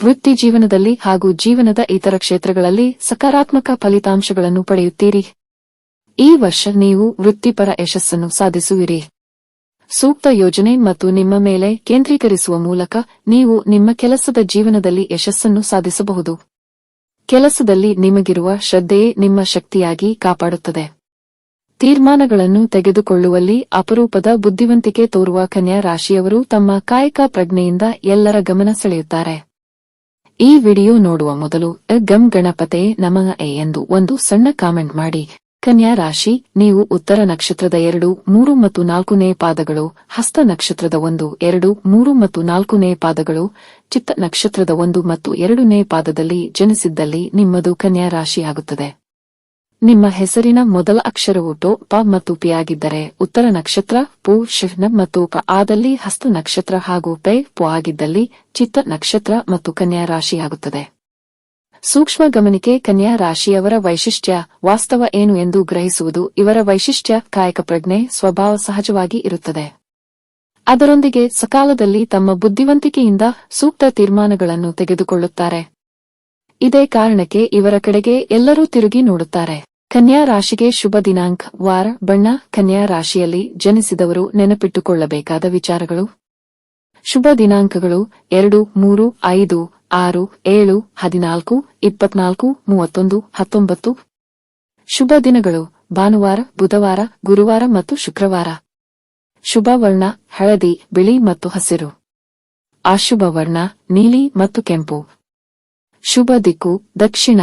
ವೃತ್ತಿ ಜೀವನದಲ್ಲಿ ಹಾಗೂ ಜೀವನದ ಇತರ ಕ್ಷೇತ್ರಗಳಲ್ಲಿ ಸಕಾರಾತ್ಮಕ ಫಲಿತಾಂಶಗಳನ್ನು ಪಡೆಯುತ್ತೀರಿ. ಈ ವರ್ಷ ನೀವು ವೃತ್ತಿಪರ ಯಶಸ್ಸನ್ನು ಸಾಧಿಸುವಿರಿ. ಸೂಕ್ತ ಯೋಜನೆ ಮತ್ತು ನಿಮ್ಮ ಮೇಲೆ ಕೇಂದ್ರೀಕರಿಸುವ ಮೂಲಕ ನೀವು ನಿಮ್ಮ ಕೆಲಸದ ಜೀವನದಲ್ಲಿ ಯಶಸ್ಸನ್ನು ಸಾಧಿಸಬಹುದು. ಕೆಲಸದಲ್ಲಿ ನಿಮಗಿರುವ ಶ್ರದ್ಧೆಯೇ ನಿಮ್ಮ ಶಕ್ತಿಯಾಗಿ ಕಾಪಾಡುತ್ತದೆ. ತೀರ್ಮಾನಗಳನ್ನು ತೆಗೆದುಕೊಳ್ಳುವಲ್ಲಿ ಅಪರೂಪದ ಬುದ್ಧಿವಂತಿಕೆ ತೋರುವ ಕನ್ಯಾ ರಾಶಿಯವರು ತಮ್ಮ ಕಾಯಕ ಪ್ರಜ್ಞೆಯಿಂದ ಎಲ್ಲರ ಗಮನ ಸೆಳೆಯುತ್ತಾರೆ. ಈ ವಿಡಿಯೋ ನೋಡುವ ಮೊದಲು ಗಂ ಗಣಪತೆ ನಮಃ ಎಂದು ಒಂದು ಸಣ್ಣ ಕಾಮೆಂಟ್ ಮಾಡಿ. ಕನ್ಯಾ ರಾಶಿ, ನೀವು ಉತ್ತರ ನಕ್ಷತ್ರದ 2, 3 ಮತ್ತು 4ನೇ ಪಾದಗಳು, ಹಸ್ತ ನಕ್ಷತ್ರದ 1, 2, 3 ಮತ್ತು 4ನೇ ಪಾದಗಳು, ಚಿತ್ತ ನಕ್ಷತ್ರದ 1 ಮತ್ತು 2ನೇ ಪಾದದಲ್ಲಿ ಜನಿಸಿದ್ದಲ್ಲಿ ನಿಮ್ಮದು ಕನ್ಯಾ ರಾಶಿಯಾಗುತ್ತದೆ. ನಿಮ್ಮ ಹೆಸರಿನ ಮೊದಲ ಅಕ್ಷರವು ಟೋ, ಪ ಮತ್ತು ಪಿ ಆಗಿದ್ದರೆ ಉತ್ತರ ನಕ್ಷತ್ರ, ಪು, ಶ ಮತ್ತು ಪ ಆದಲ್ಲಿ ಹಸ್ತ ನಕ್ಷತ್ರ ಹಾಗೂ ಪೆ, ಪು ಆಗಿದ್ದಲ್ಲಿ ಚಿತ್ತ ನಕ್ಷತ್ರ ಮತ್ತು ಕನ್ಯಾ ರಾಶಿಯಾಗುತ್ತದೆ. ಸೂಕ್ಷ್ಮ ಗಮನಿಕೆ. ಕನ್ಯಾ ರಾಶಿಯವರ ವೈಶಿಷ್ಟ್ಯ ವಾಸ್ತವ ಏನು ಎಂದು ಗ್ರಹಿಸುವುದು ಇವರ ವೈಶಿಷ್ಟ್ಯ. ಕಾಯಕ ಪ್ರಜ್ಞೆ ಸ್ವಭಾವ ಸಹಜವಾಗಿ ಇರುತ್ತದೆ. ಅದರೊಂದಿಗೆ ಸಕಾಲದಲ್ಲಿ ತಮ್ಮ ಬುದ್ಧಿವಂತಿಕೆಯಿಂದ ಸೂಕ್ತ ತೀರ್ಮಾನಗಳನ್ನು ತೆಗೆದುಕೊಳ್ಳುತ್ತಾರೆ. ಇದೇ ಕಾರಣಕ್ಕೆ ಇವರ ಕಡೆಗೆ ಎಲ್ಲರೂ ತಿರುಗಿ ನೋಡುತ್ತಾರೆ. ಕನ್ಯಾ ರಾಶಿಗೆ ಶುಭ ದಿನಾಂಕ, ವಾರ, ಬಣ್ಣ. ಕನ್ಯಾ ರಾಶಿಯಲ್ಲಿ ಜನಿಸಿದವರು ನೆನಪಿಟ್ಟುಕೊಳ್ಳಬೇಕಾದ ವಿಚಾರಗಳು. ಶುಭ ದಿನಾಂಕಗಳು 2, 3, 5, 6, 7, 14, 24, 31, 19. ಶುಭ ದಿನಗಳು ಭಾನುವಾರ, ಬುಧವಾರ, ಗುರುವಾರ ಮತ್ತು ಶುಕ್ರವಾರ. ಶುಭ ವರ್ಣ ಹಳದಿ, ಬಿಳಿ ಮತ್ತು ಹಸಿರು. ಅಶುಭ ವರ್ಣ ನೀಲಿ ಮತ್ತು ಕೆಂಪು. ಶುಭ ದಿಕ್ಕು ದಕ್ಷಿಣ.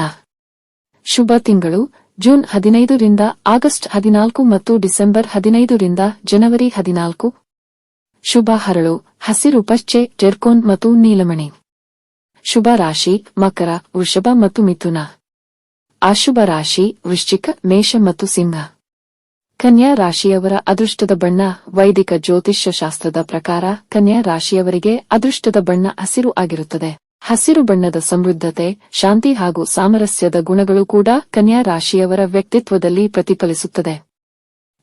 ಶುಭ ತಿಂಗಳು ಜೂನ್ 15 ರಿಂದ ಆಗಸ್ಟ್ 14 ಮತ್ತು ಡಿಸೆಂಬರ್ 15 ರಿಂದ ಜನವರಿ 14. ಶುಭ ಹರಳು ಹಸಿರು, ಪಚ್ಚೆ, ಜೆರ್ಕೋನ್ ಮತ್ತು ನೀಲಮಣಿ. ಶುಭ ರಾಶಿ ಮಕರ, ವೃಷಭ ಮತ್ತು ಮಿಥುನ. ಅಶುಭ ರಾಶಿ ವೃಶ್ಚಿಕ, ಮೇಷ ಮತ್ತು ಸಿಂಹ. ಕನ್ಯಾ ರಾಶಿಯವರ ಅದೃಷ್ಟದ ಬಣ್ಣ. ವೈದಿಕ ಜ್ಯೋತಿಷ್ಯ ಶಾಸ್ತ್ರದ ಪ್ರಕಾರ ಕನ್ಯಾ ರಾಶಿಯವರಿಗೆ ಅದೃಷ್ಟದ ಬಣ್ಣ ಹಸಿರು ಆಗಿರುತ್ತದೆ. ಹಸಿರು ಬಣ್ಣದ ಸಮೃದ್ಧತೆ, ಶಾಂತಿ ಹಾಗೂ ಸಾಮರಸ್ಯದ ಗುಣಗಳು ಕೂಡ ಕನ್ಯಾ ರಾಶಿಯವರ ವ್ಯಕ್ತಿತ್ವದಲ್ಲಿ ಪ್ರತಿಫಲಿಸುತ್ತದೆ.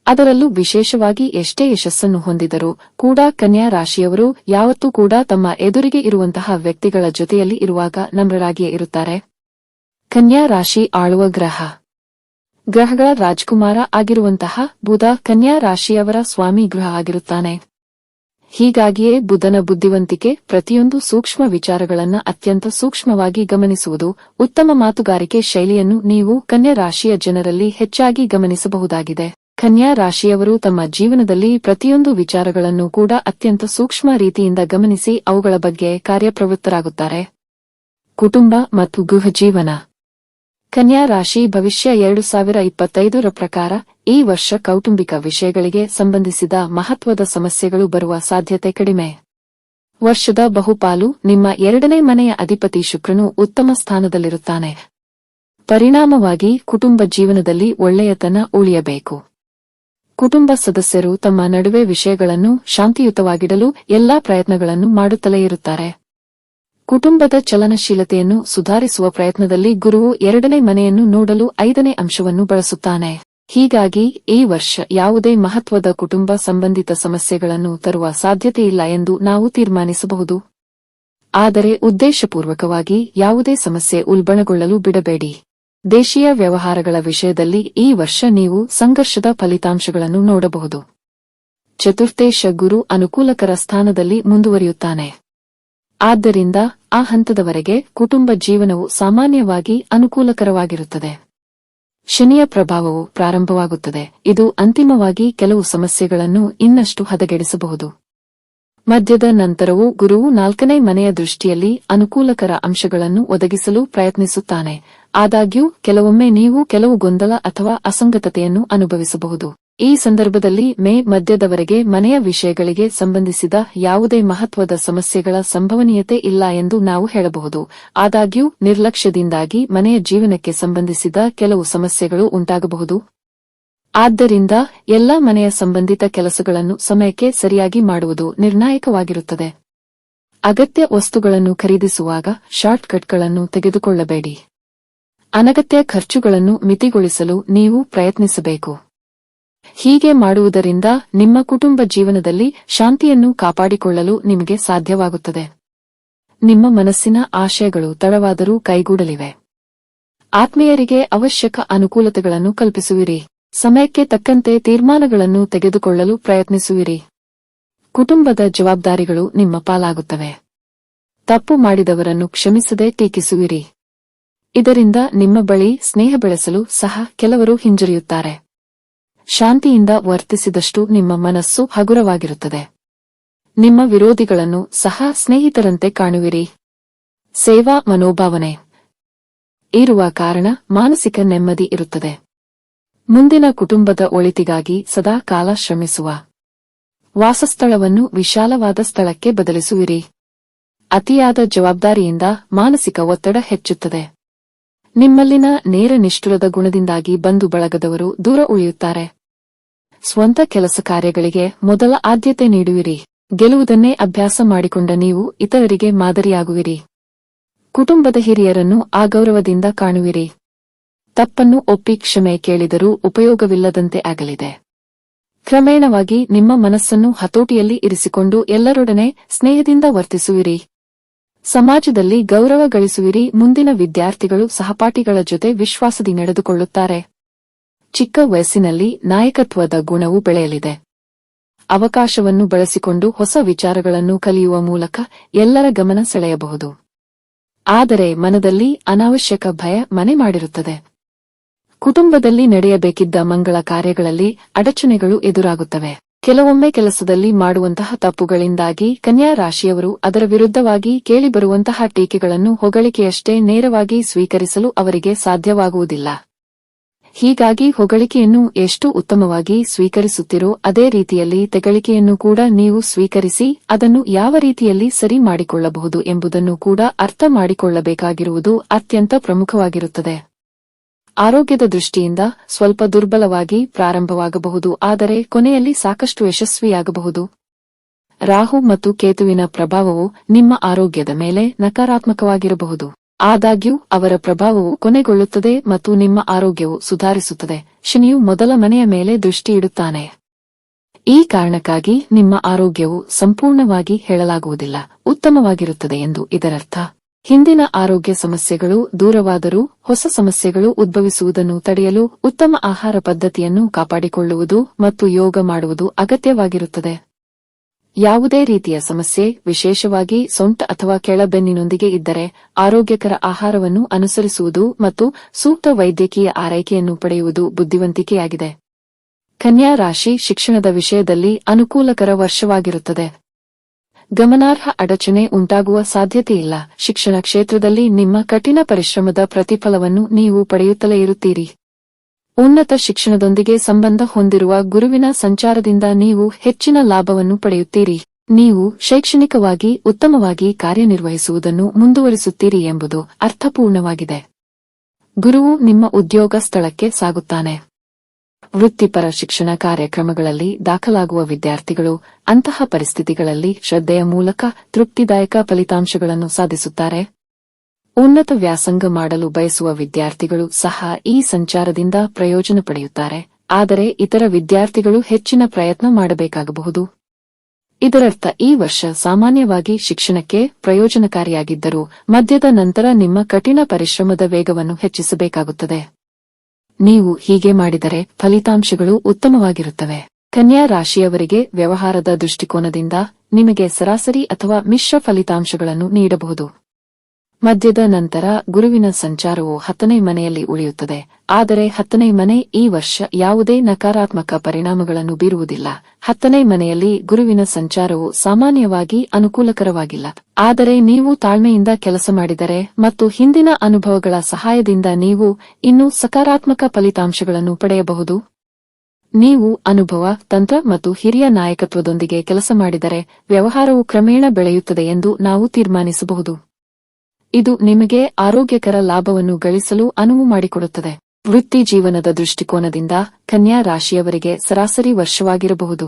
ಅದರಲ್ಲೂ ವಿಶೇಷವಾಗಿ ಎಷ್ಟೇ ಯಶಸ್ಸನ್ನು ಹೊಂದಿದರೂ ಕೂಡ ಕನ್ಯಾ ರಾಶಿಯವರು ಯಾವತ್ತೂ ಕೂಡ ತಮ್ಮ ಎದುರಿಗೆ ಇರುವಂತಹ ವ್ಯಕ್ತಿಗಳ ಜೊತೆಯಲ್ಲಿ ಇರುವಾಗ ನಮ್ರರಾಗಿಯೇ ಇರುತ್ತಾರೆ. ಕನ್ಯಾ ರಾಶಿ ಆಳುವ ಗ್ರಹ. ಗ್ರಹಗಳ ರಾಜಕುಮಾರ ಆಗಿರುವಂತಹ ಬುಧ ಕನ್ಯಾ ರಾಶಿಯವರ ಸ್ವಾಮಿ ಗ್ರಹ ಆಗಿರುತ್ತಾನೆ. ಹೀಗಾಗಿಯೇ ಬುಧನ ಬುದ್ಧಿವಂತಿಕೆ, ಪ್ರತಿಯೊಂದು ಸೂಕ್ಷ್ಮ ವಿಚಾರಗಳನ್ನು ಅತ್ಯಂತ ಸೂಕ್ಷ್ಮವಾಗಿ ಗಮನಿಸುವುದು, ಉತ್ತಮ ಮಾತುಗಾರಿಕೆ ಶೈಲಿಯನ್ನು ನೀವು ಕನ್ಯಾ ರಾಶಿಯ ಜನರಲ್ಲಿ ಹೆಚ್ಚಾಗಿ ಗಮನಿಸಬಹುದಾಗಿದೆ. ಕನ್ಯಾ ರಾಶಿಯವರು ತಮ್ಮ ಜೀವನದಲ್ಲಿ ಪ್ರತಿಯೊಂದು ವಿಚಾರಗಳನ್ನು ಕೂಡ ಅತ್ಯಂತ ಸೂಕ್ಷ್ಮ ರೀತಿಯಿಂದ ಗಮನಿಸಿ ಅವುಗಳ ಬಗ್ಗೆ ಕಾರ್ಯಪ್ರವೃತ್ತರಾಗುತ್ತಾರೆ. ಕುಟುಂಬ ಮತ್ತು ಗೃಹ ಜೀವನ. ಕನ್ಯಾ ರಾಶಿ ಭವಿಷ್ಯ 2025ರ ಪ್ರಕಾರ ಈ ವರ್ಷ ಕೌಟುಂಬಿಕ ವಿಷಯಗಳಿಗೆ ಸಂಬಂಧಿಸಿದ ಮಹತ್ವದ ಸಮಸ್ಯೆಗಳು ಬರುವ ಸಾಧ್ಯತೆ ಕಡಿಮೆ. ವರ್ಷದ ಬಹುಪಾಲು ನಿಮ್ಮ 2ನೇ ಮನೆಯ ಅಧಿಪತಿ ಶುಕ್ರನು ಉತ್ತಮ ಸ್ಥಾನದಲ್ಲಿರುತ್ತಾನೆ. ಪರಿಣಾಮವಾಗಿ ಕುಟುಂಬ ಜೀವನದಲ್ಲಿ ಒಳ್ಳೆಯತನ ಉಳಿಯಬೇಕು. ಕುಟುಂಬ ಸದಸ್ಯರು ತಮ್ಮ ನಡುವೆ ವಿಷಯಗಳನ್ನು ಶಾಂತಿಯುತವಾಗಿಡಲು ಎಲ್ಲಾ ಪ್ರಯತ್ನಗಳನ್ನು ಮಾಡುತ್ತಲೇ ಇರುತ್ತಾರೆ. ಕುಟುಂಬದ ಚಲನಶೀಲತೆಯನ್ನು ಸುಧಾರಿಸುವ ಪ್ರಯತ್ನದಲ್ಲಿ ಗುರುವು 2ನೇ ಮನೆಯನ್ನು ನೋಡಲು 5ನೇ ಅಂಶವನ್ನು ಬಳಸುತ್ತಾನೆ. ಹೀಗಾಗಿ ಈ ವರ್ಷ ಯಾವುದೇ ಮಹತ್ವದ ಕುಟುಂಬ ಸಂಬಂಧಿತ ಸಮಸ್ಯೆಗಳನ್ನು ತರುವ ಸಾಧ್ಯತೆಯಿಲ್ಲ ಎಂದು ನಾವು ತೀರ್ಮಾನಿಸಬಹುದು. ಆದರೆ ಉದ್ದೇಶಪೂರ್ವಕವಾಗಿ ಯಾವುದೇ ಸಮಸ್ಯೆ ಉಲ್ಬಣಗೊಳ್ಳಲು ಬಿಡಬೇಡಿ. ದೇಶೀಯ ವ್ಯವಹಾರಗಳ ವಿಷಯದಲ್ಲಿ ಈ ವರ್ಷ ನೀವು ಸಂಘರ್ಷದ ಫಲಿತಾಂಶಗಳನ್ನು ನೋಡಬಹುದು. ಚತುರ್ಥೇಶ ಗುರು ಅನುಕೂಲಕರ ಸ್ಥಾನದಲ್ಲಿ ಮುಂದುವರಿಯುತ್ತಾನೆ. ಆದ್ದರಿಂದ ಆ ಹಂತದವರೆಗೆ ಕುಟುಂಬ ಜೀವನವು ಸಾಮಾನ್ಯವಾಗಿ ಅನುಕೂಲಕರವಾಗಿರುತ್ತದೆ. ಶನಿಯ ಪ್ರಭಾವವು ಪ್ರಾರಂಭವಾಗುತ್ತದೆ. ಇದು ಅಂತಿಮವಾಗಿ ಕೆಲವು ಸಮಸ್ಯೆಗಳನ್ನು ಇನ್ನಷ್ಟು ಹದಗೆಡಿಸಬಹುದು. ಮಧ್ಯದ ನಂತರವೂ ಗುರುವು 4ನೇ ಮನೆಯ ದೃಷ್ಟಿಯಲ್ಲಿ ಅನುಕೂಲಕರ ಅಂಶಗಳನ್ನು ಒದಗಿಸಲು ಪ್ರಯತ್ನಿಸುತ್ತಾನೆ. ಆದಾಗ್ಯೂ ಕೆಲವೊಮ್ಮೆ ನೀವು ಕೆಲವು ಗೊಂದಲ ಅಥವಾ ಅಸಂಗತತೆಯನ್ನು ಅನುಭವಿಸಬಹುದು. ಈ ಸಂದರ್ಭದಲ್ಲಿ ಮೇ ಮಧ್ಯದವರೆಗೆ ಮನೆಯ ವಿಷಯಗಳಿಗೆ ಸಂಬಂಧಿಸಿದ ಯಾವುದೇ ಮಹತ್ವದ ಸಮಸ್ಯೆಗಳ ಸಂಭವನೀಯತೆ ಇಲ್ಲ ಎಂದು ನಾವು ಹೇಳಬಹುದು. ಆದಾಗ್ಯೂ ನಿರ್ಲಕ್ಷ್ಯದಿಂದಾಗಿ ಮನೆಯ ಜೀವನಕ್ಕೆ ಸಂಬಂಧಿಸಿದ ಕೆಲವು ಸಮಸ್ಯೆಗಳು ಉಂಟಾಗಬಹುದು. ಆದ್ದರಿಂದ ಎಲ್ಲಾ ಮನೆಯ ಸಂಬಂಧಿತ ಕೆಲಸಗಳನ್ನು ಸಮಯಕ್ಕೆ ಸರಿಯಾಗಿ ಮಾಡುವುದು ನಿರ್ಣಾಯಕವಾಗಿರುತ್ತದೆ. ಅಗತ್ಯ ವಸ್ತುಗಳನ್ನು ಖರೀದಿಸುವಾಗ ಶಾರ್ಟ್ಕಟ್ಗಳನ್ನು ತೆಗೆದುಕೊಳ್ಳಬೇಡಿ. ಅನಗತ್ಯ ಖರ್ಚುಗಳನ್ನು ಮಿತಿಗೊಳಿಸಲು ನೀವು ಪ್ರಯತ್ನಿಸಬೇಕು. ಹೀಗೆ ಮಾಡುವುದರಿಂದ ನಿಮ್ಮ ಕುಟುಂಬ ಜೀವನದಲ್ಲಿ ಶಾಂತಿಯನ್ನು ಕಾಪಾಡಿಕೊಳ್ಳಲು ನಿಮಗೆ ಸಾಧ್ಯವಾಗುತ್ತದೆ. ನಿಮ್ಮ ಮನಸ್ಸಿನ ಆಶಯಗಳು ತಡವಾದರೂ ಕೈಗೂಡಲಿವೆ. ಆತ್ಮೀಯರಿಗೆ ಅವಶ್ಯಕ ಅನುಕೂಲತೆಗಳನ್ನು ಕಲ್ಪಿಸುವಿರಿ. ಸಮಯಕ್ಕೆ ತಕ್ಕಂತೆ ತೀರ್ಮಾನಗಳನ್ನು ತೆಗೆದುಕೊಳ್ಳಲು ಪ್ರಯತ್ನಿಸುವಿರಿ. ಕುಟುಂಬದ ಜವಾಬ್ದಾರಿಗಳು ನಿಮ್ಮ ಪಾಲಾಗುತ್ತವೆ. ತಪ್ಪು ಮಾಡಿದವರನ್ನು ಕ್ಷಮಿಸದೆ ಟೀಕಿಸುವಿರಿ. ಇದರಿಂದ ನಿಮ್ಮ ಬಳಿ ಸ್ನೇಹ ಬೆಳೆಸಲು ಸಹ ಕೆಲವರು ಹಿಂಜರಿಯುತ್ತಾರೆ. ಶಾಂತಿಯಿಂದ ವರ್ತಿಸಿದಷ್ಟು ನಿಮ್ಮ ಮನಸ್ಸು ಹಗುರವಾಗಿರುತ್ತದೆ. ನಿಮ್ಮ ವಿರೋಧಿಗಳನ್ನು ಸಹ ಸ್ನೇಹಿತರಂತೆ ಕಾಣುವಿರಿ. ಸೇವಾ ಮನೋಭಾವನೆ ಇರುವ ಕಾರಣ ಮಾನಸಿಕ ನೆಮ್ಮದಿ ಇರುತ್ತದೆ. ಮುಂದಿನ ಕುಟುಂಬದ ಒಳಿತಿಗಾಗಿ ಸದಾ ಕಾಲ ಶ್ರಮಿಸುವ. ವಾಸಸ್ಥಳವನ್ನು ವಿಶಾಲವಾದ ಸ್ಥಳಕ್ಕೆ ಬದಲಿಸುವಿರಿ. ಅತಿಯಾದ ಜವಾಬ್ದಾರಿಯಿಂದ ಮಾನಸಿಕ ಒತ್ತಡ ಹೆಚ್ಚುತ್ತದೆ. ನಿಮ್ಮಲ್ಲಿನ ನೇರ ನಿಷ್ಠುರದ ಗುಣದಿಂದಾಗಿ ಬಂಧು ಬಳಗದವರು ದೂರ ಉಳಿಯುತ್ತಾರೆ. ಸ್ವಂತ ಕೆಲಸ ಕಾರ್ಯಗಳಿಗೆ ಮೊದಲ ಆದ್ಯತೆ ನೀಡುವಿರಿ. ಗೆಲ್ಲುವುದನ್ನೇ ಅಭ್ಯಾಸ ಮಾಡಿಕೊಂಡ ನೀವು ಇತರರಿಗೆ ಮಾದರಿಯಾಗುವಿರಿ. ಕುಟುಂಬದ ಹಿರಿಯರನ್ನು ಅಗೌರವದಿಂದ ಕಾಣುವಿರಿ. ತಪ್ಪನ್ನು ಒಪ್ಪಿ ಕ್ಷಮೆ ಕೇಳಿದರೂ ಉಪಯೋಗವಿಲ್ಲದಂತೆ ಆಗಲಿದೆ. ಕ್ರಮೇಣವಾಗಿ ನಿಮ್ಮ ಮನಸ್ಸನ್ನು ಹತೋಟಿಯಲ್ಲಿ ಇರಿಸಿಕೊಂಡು ಎಲ್ಲರೊಡನೆ ಸ್ನೇಹದಿಂದ ವರ್ತಿಸುವಿರಿ. ಸಮಾಜದಲ್ಲಿ ಗೌರವ ಗಳಿಸುವಿರಿ. ಮುಂದಿನ ವಿದ್ಯಾರ್ಥಿಗಳು ಸಹಪಾಠಿಗಳ ಜೊತೆ ವಿಶ್ವಾಸದಿ ನಡೆದುಕೊಳ್ಳುತ್ತಾರೆ. ಚಿಕ್ಕ ವಯಸ್ಸಿನಲ್ಲಿ ನಾಯಕತ್ವದ ಗುಣವು ಬೆಳೆಯಲಿದೆ. ಅವಕಾಶವನ್ನು ಬಳಸಿಕೊಂಡು ಹೊಸ ವಿಚಾರಗಳನ್ನು ಕಲಿಯುವ ಮೂಲಕ ಎಲ್ಲರ ಗಮನ ಸೆಳೆಯಬಹುದು. ಆದರೆ ಮನದಲ್ಲಿ ಅನಾವಶ್ಯಕ ಭಯ ಮನೆ ಮಾಡಿರುತ್ತದೆ. ಕುಟುಂಬದಲ್ಲಿ ನಡೆಯಬೇಕಿದ್ದ ಮಂಗಳ ಕಾರ್ಯಗಳಲ್ಲಿ ಅಡಚಣೆಗಳು ಎದುರಾಗುತ್ತವೆ. ಕೆಲವೊಮ್ಮೆ ಕೆಲಸದಲ್ಲಿ ಮಾಡುವಂತಹ ತಪ್ಪುಗಳಿಂದಾಗಿ ಕನ್ಯಾ ರಾಶಿಯವರು ಅದರ ವಿರುದ್ಧವಾಗಿ ಕೇಳಿಬರುವಂತಹ ಟೀಕೆಗಳನ್ನು ಹೊಗಳಿಕೆಯಷ್ಟೇ ನೇರವಾಗಿ ಸ್ವೀಕರಿಸಲು ಅವರಿಗೆ ಸಾಧ್ಯವಾಗುವುದಿಲ್ಲ. ಹೀಗಾಗಿ ಹೊಗಳಿಕೆಯನ್ನು ಎಷ್ಟು ಉತ್ತಮವಾಗಿ ಸ್ವೀಕರಿಸುತ್ತೀರೋ ಅದೇ ರೀತಿಯಲ್ಲಿ ತೆಗಳಿಕೆಯನ್ನು ಕೂಡ ನೀವು ಸ್ವೀಕರಿಸಿ ಅದನ್ನು ಯಾವ ರೀತಿಯಲ್ಲಿ ಸರಿ ಮಾಡಿಕೊಳ್ಳಬಹುದು ಎಂಬುದನ್ನು ಕೂಡ ಅರ್ಥ ಮಾಡಿಕೊಳ್ಳಬೇಕಾಗಿರುವುದು ಅತ್ಯಂತ ಪ್ರಮುಖವಾಗಿರುತ್ತದೆ. ಆರೋಗ್ಯದ ದೃಷ್ಟಿಯಿಂದ ಸ್ವಲ್ಪ ದುರ್ಬಲವಾಗಿ ಪ್ರಾರಂಭವಾಗಬಹುದು, ಆದರೆ ಕೊನೆಯಲ್ಲಿ ಸಾಕಷ್ಟು ಯಶಸ್ವಿಯಾಗಬಹುದು. ರಾಹು ಮತ್ತು ಕೇತುವಿನ ಪ್ರಭಾವವು ನಿಮ್ಮ ಆರೋಗ್ಯದ ಮೇಲೆ ನಕಾರಾತ್ಮಕವಾಗಿರಬಹುದು. ಆದಾಗ್ಯೂ ಅವರ ಪ್ರಭಾವವು ಕೊನೆಗೊಳ್ಳುತ್ತದೆ ಮತ್ತು ನಿಮ್ಮ ಆರೋಗ್ಯವು ಸುಧಾರಿಸುತ್ತದೆ. ಶನಿಯು ಮೊದಲ ಮನೆಯ ಮೇಲೆ ದೃಷ್ಟಿ ಇಡುತ್ತಾನೆ. ಈ ಕಾರಣಕ್ಕಾಗಿ ನಿಮ್ಮ ಆರೋಗ್ಯವು ಸಂಪೂರ್ಣವಾಗಿ ಹೇಳಲಾಗುವುದಿಲ್ಲ ಉತ್ತಮವಾಗಿರುತ್ತದೆ ಎಂದು ಇದರರ್ಥ. ಹಿಂದಿನ ಆರೋಗ್ಯ ಸಮಸ್ಯೆಗಳು ದೂರವಾದರೂ ಹೊಸ ಸಮಸ್ಯೆಗಳು ಉದ್ಭವಿಸುವುದನ್ನು ತಡೆಯಲು ಉತ್ತಮ ಆಹಾರ ಪದ್ಧತಿಯನ್ನು ಕಾಪಾಡಿಕೊಳ್ಳುವುದು ಮತ್ತು ಯೋಗ ಮಾಡುವುದು ಅಗತ್ಯವಾಗಿರುತ್ತದೆ. ಯಾವುದೇ ರೀತಿಯ ಸಮಸ್ಯೆ, ವಿಶೇಷವಾಗಿ ಸೊಂಟ ಅಥವಾ ಕೆಳಬೆನ್ನಿನೊಂದಿಗೆ ಇದ್ದರೆ ಆರೋಗ್ಯಕರ ಆಹಾರವನ್ನು ಅನುಸರಿಸುವುದು ಮತ್ತು ಸೂಕ್ತ ವೈದ್ಯಕೀಯ ಆರೈಕೆಯನ್ನು ಪಡೆಯುವುದು ಬುದ್ಧಿವಂತಿಕೆಯಾಗಿದೆ. ಕನ್ಯಾ ರಾಶಿ ಶಿಕ್ಷಣದ ವಿಷಯದಲ್ಲಿ ಅನುಕೂಲಕರ ವರ್ಷವಾಗಿರುತ್ತದೆ. ಗಮನಾರ್ಹ ಅಡಚಣೆ ಉಂಟಾಗುವ ಸಾಧ್ಯತೆಯಿಲ್ಲ. ಶಿಕ್ಷಣ ಕ್ಷೇತ್ರದಲ್ಲಿ ನಿಮ್ಮ ಕಠಿಣ ಪರಿಶ್ರಮದ ಪ್ರತಿಫಲವನ್ನು ನೀವು ಪಡೆಯುತ್ತಲೇ ಇರುತ್ತೀರಿ. ಉನ್ನತ ಶಿಕ್ಷಣದೊಂದಿಗೆ ಸಂಬಂಧ ಹೊಂದಿರುವ ಗುರುವಿನ ಸಂಚಾರದಿಂದ ನೀವು ಹೆಚ್ಚಿನ ಲಾಭವನ್ನು ಪಡೆಯುತ್ತೀರಿ. ನೀವು ಶೈಕ್ಷಣಿಕವಾಗಿ ಉತ್ತಮವಾಗಿ ಕಾರ್ಯನಿರ್ವಹಿಸುವುದನ್ನು ಮುಂದುವರಿಸುತ್ತೀರಿ ಎಂಬುದು ಅರ್ಥಪೂರ್ಣವಾಗಿದೆ. ಗುರುವು ನಿಮ್ಮ ಉದ್ಯೋಗ ಸ್ಥಳಕ್ಕೆ ಸಾಗುತ್ತಾನೆ. ವೃತ್ತಿಪರ ಶಿಕ್ಷಣ ಕಾರ್ಯಕ್ರಮಗಳಲ್ಲಿ ದಾಖಲಾಗುವ ವಿದ್ಯಾರ್ಥಿಗಳು ಅಂತಹ ಪರಿಸ್ಥಿತಿಗಳಲ್ಲಿ ಶ್ರದ್ಧೆಯ ಮೂಲಕ ತೃಪ್ತಿದಾಯಕ ಫಲಿತಾಂಶಗಳನ್ನು ಸಾಧಿಸುತ್ತಾರೆ. ಉನ್ನತ ವ್ಯಾಸಂಗ ಮಾಡಲು ಬಯಸುವ ವಿದ್ಯಾರ್ಥಿಗಳು ಸಹ ಈ ಸಂಚಾರದಿಂದ ಪ್ರಯೋಜನ ಪಡೆಯುತ್ತಾರೆ, ಆದರೆ ಇತರ ವಿದ್ಯಾರ್ಥಿಗಳು ಹೆಚ್ಚಿನ ಪ್ರಯತ್ನ ಮಾಡಬೇಕಾಗಬಹುದು. ಇದರರ್ಥ ಈ ವರ್ಷ ಸಾಮಾನ್ಯವಾಗಿ ಶಿಕ್ಷಣಕ್ಕೆ ಪ್ರಯೋಜನಕಾರಿಯಾಗಿದ್ದರೂ ಮಧ್ಯದ ನಂತರ ನಿಮ್ಮ ಕಠಿಣ ಪರಿಶ್ರಮದ ವೇಗವನ್ನು ಹೆಚ್ಚಿಸಬೇಕಾಗುತ್ತದೆ. ನೀವು ಹೀಗೆ ಮಾಡಿದರೆ ಫಲಿತಾಂಶಗಳು ಉತ್ತಮವಾಗಿರುತ್ತವೆ. ಕನ್ಯಾ ರಾಶಿಯವರಿಗೆ ವ್ಯವಹಾರದ ದೃಷ್ಟಿಕೋನದಿಂದ ನಿಮಗೆ ಸರಾಸರಿ ಅಥವಾ ಮಿಶ್ರ ಫಲಿತಾಂಶಗಳನ್ನು ನೀಡಬಹುದು. ಮಧ್ಯದ ನಂತರ ಗುರುವಿನ ಸಂಚಾರವು 10ನೇ ಮನೆಯಲ್ಲಿ ಉಳಿಯುತ್ತದೆ, ಆದರೆ 10ನೇ ಮನೆ ಈ ವರ್ಷ ಯಾವುದೇ ನಕಾರಾತ್ಮಕ ಪರಿಣಾಮಗಳನ್ನು ಬೀರುವುದಿಲ್ಲ. 10ನೇ ಮನೆಯಲ್ಲಿ ಗುರುವಿನ ಸಂಚಾರವು ಸಾಮಾನ್ಯವಾಗಿ ಅನುಕೂಲಕರವಾಗಿಲ್ಲ, ಆದರೆ ನೀವು ತಾಳ್ಮೆಯಿಂದ ಕೆಲಸ ಮಾಡಿದರೆ ಮತ್ತು ಹಿಂದಿನ ಅನುಭವಗಳ ಸಹಾಯದಿಂದ ನೀವು ಇನ್ನೂ ಸಕಾರಾತ್ಮಕ ಫಲಿತಾಂಶಗಳನ್ನು ಪಡೆಯಬಹುದು. ನೀವು ಅನುಭವ, ತಂತ್ರ ಮತ್ತು ಹಿರಿಯ ನಾಯಕತ್ವದೊಂದಿಗೆ ಕೆಲಸ ಮಾಡಿದರೆ ವ್ಯವಹಾರವು ಕ್ರಮೇಣ ಬೆಳೆಯುತ್ತದೆ ಎಂದು ನಾವು ತೀರ್ಮಾನಿಸಬಹುದು. ಇದು ನಿಮಗೆ ಆರೋಗ್ಯಕರ ಲಾಭವನ್ನು ಗಳಿಸಲು ಅನುವು ಮಾಡಿಕೊಡುತ್ತದೆ. ವೃತ್ತಿ ಜೀವನದ ದೃಷ್ಟಿಕೋನದಿಂದ ಕನ್ಯಾ ರಾಶಿಯವರಿಗೆ ಸರಾಸರಿ ವರ್ಷವಾಗಿರಬಹುದು.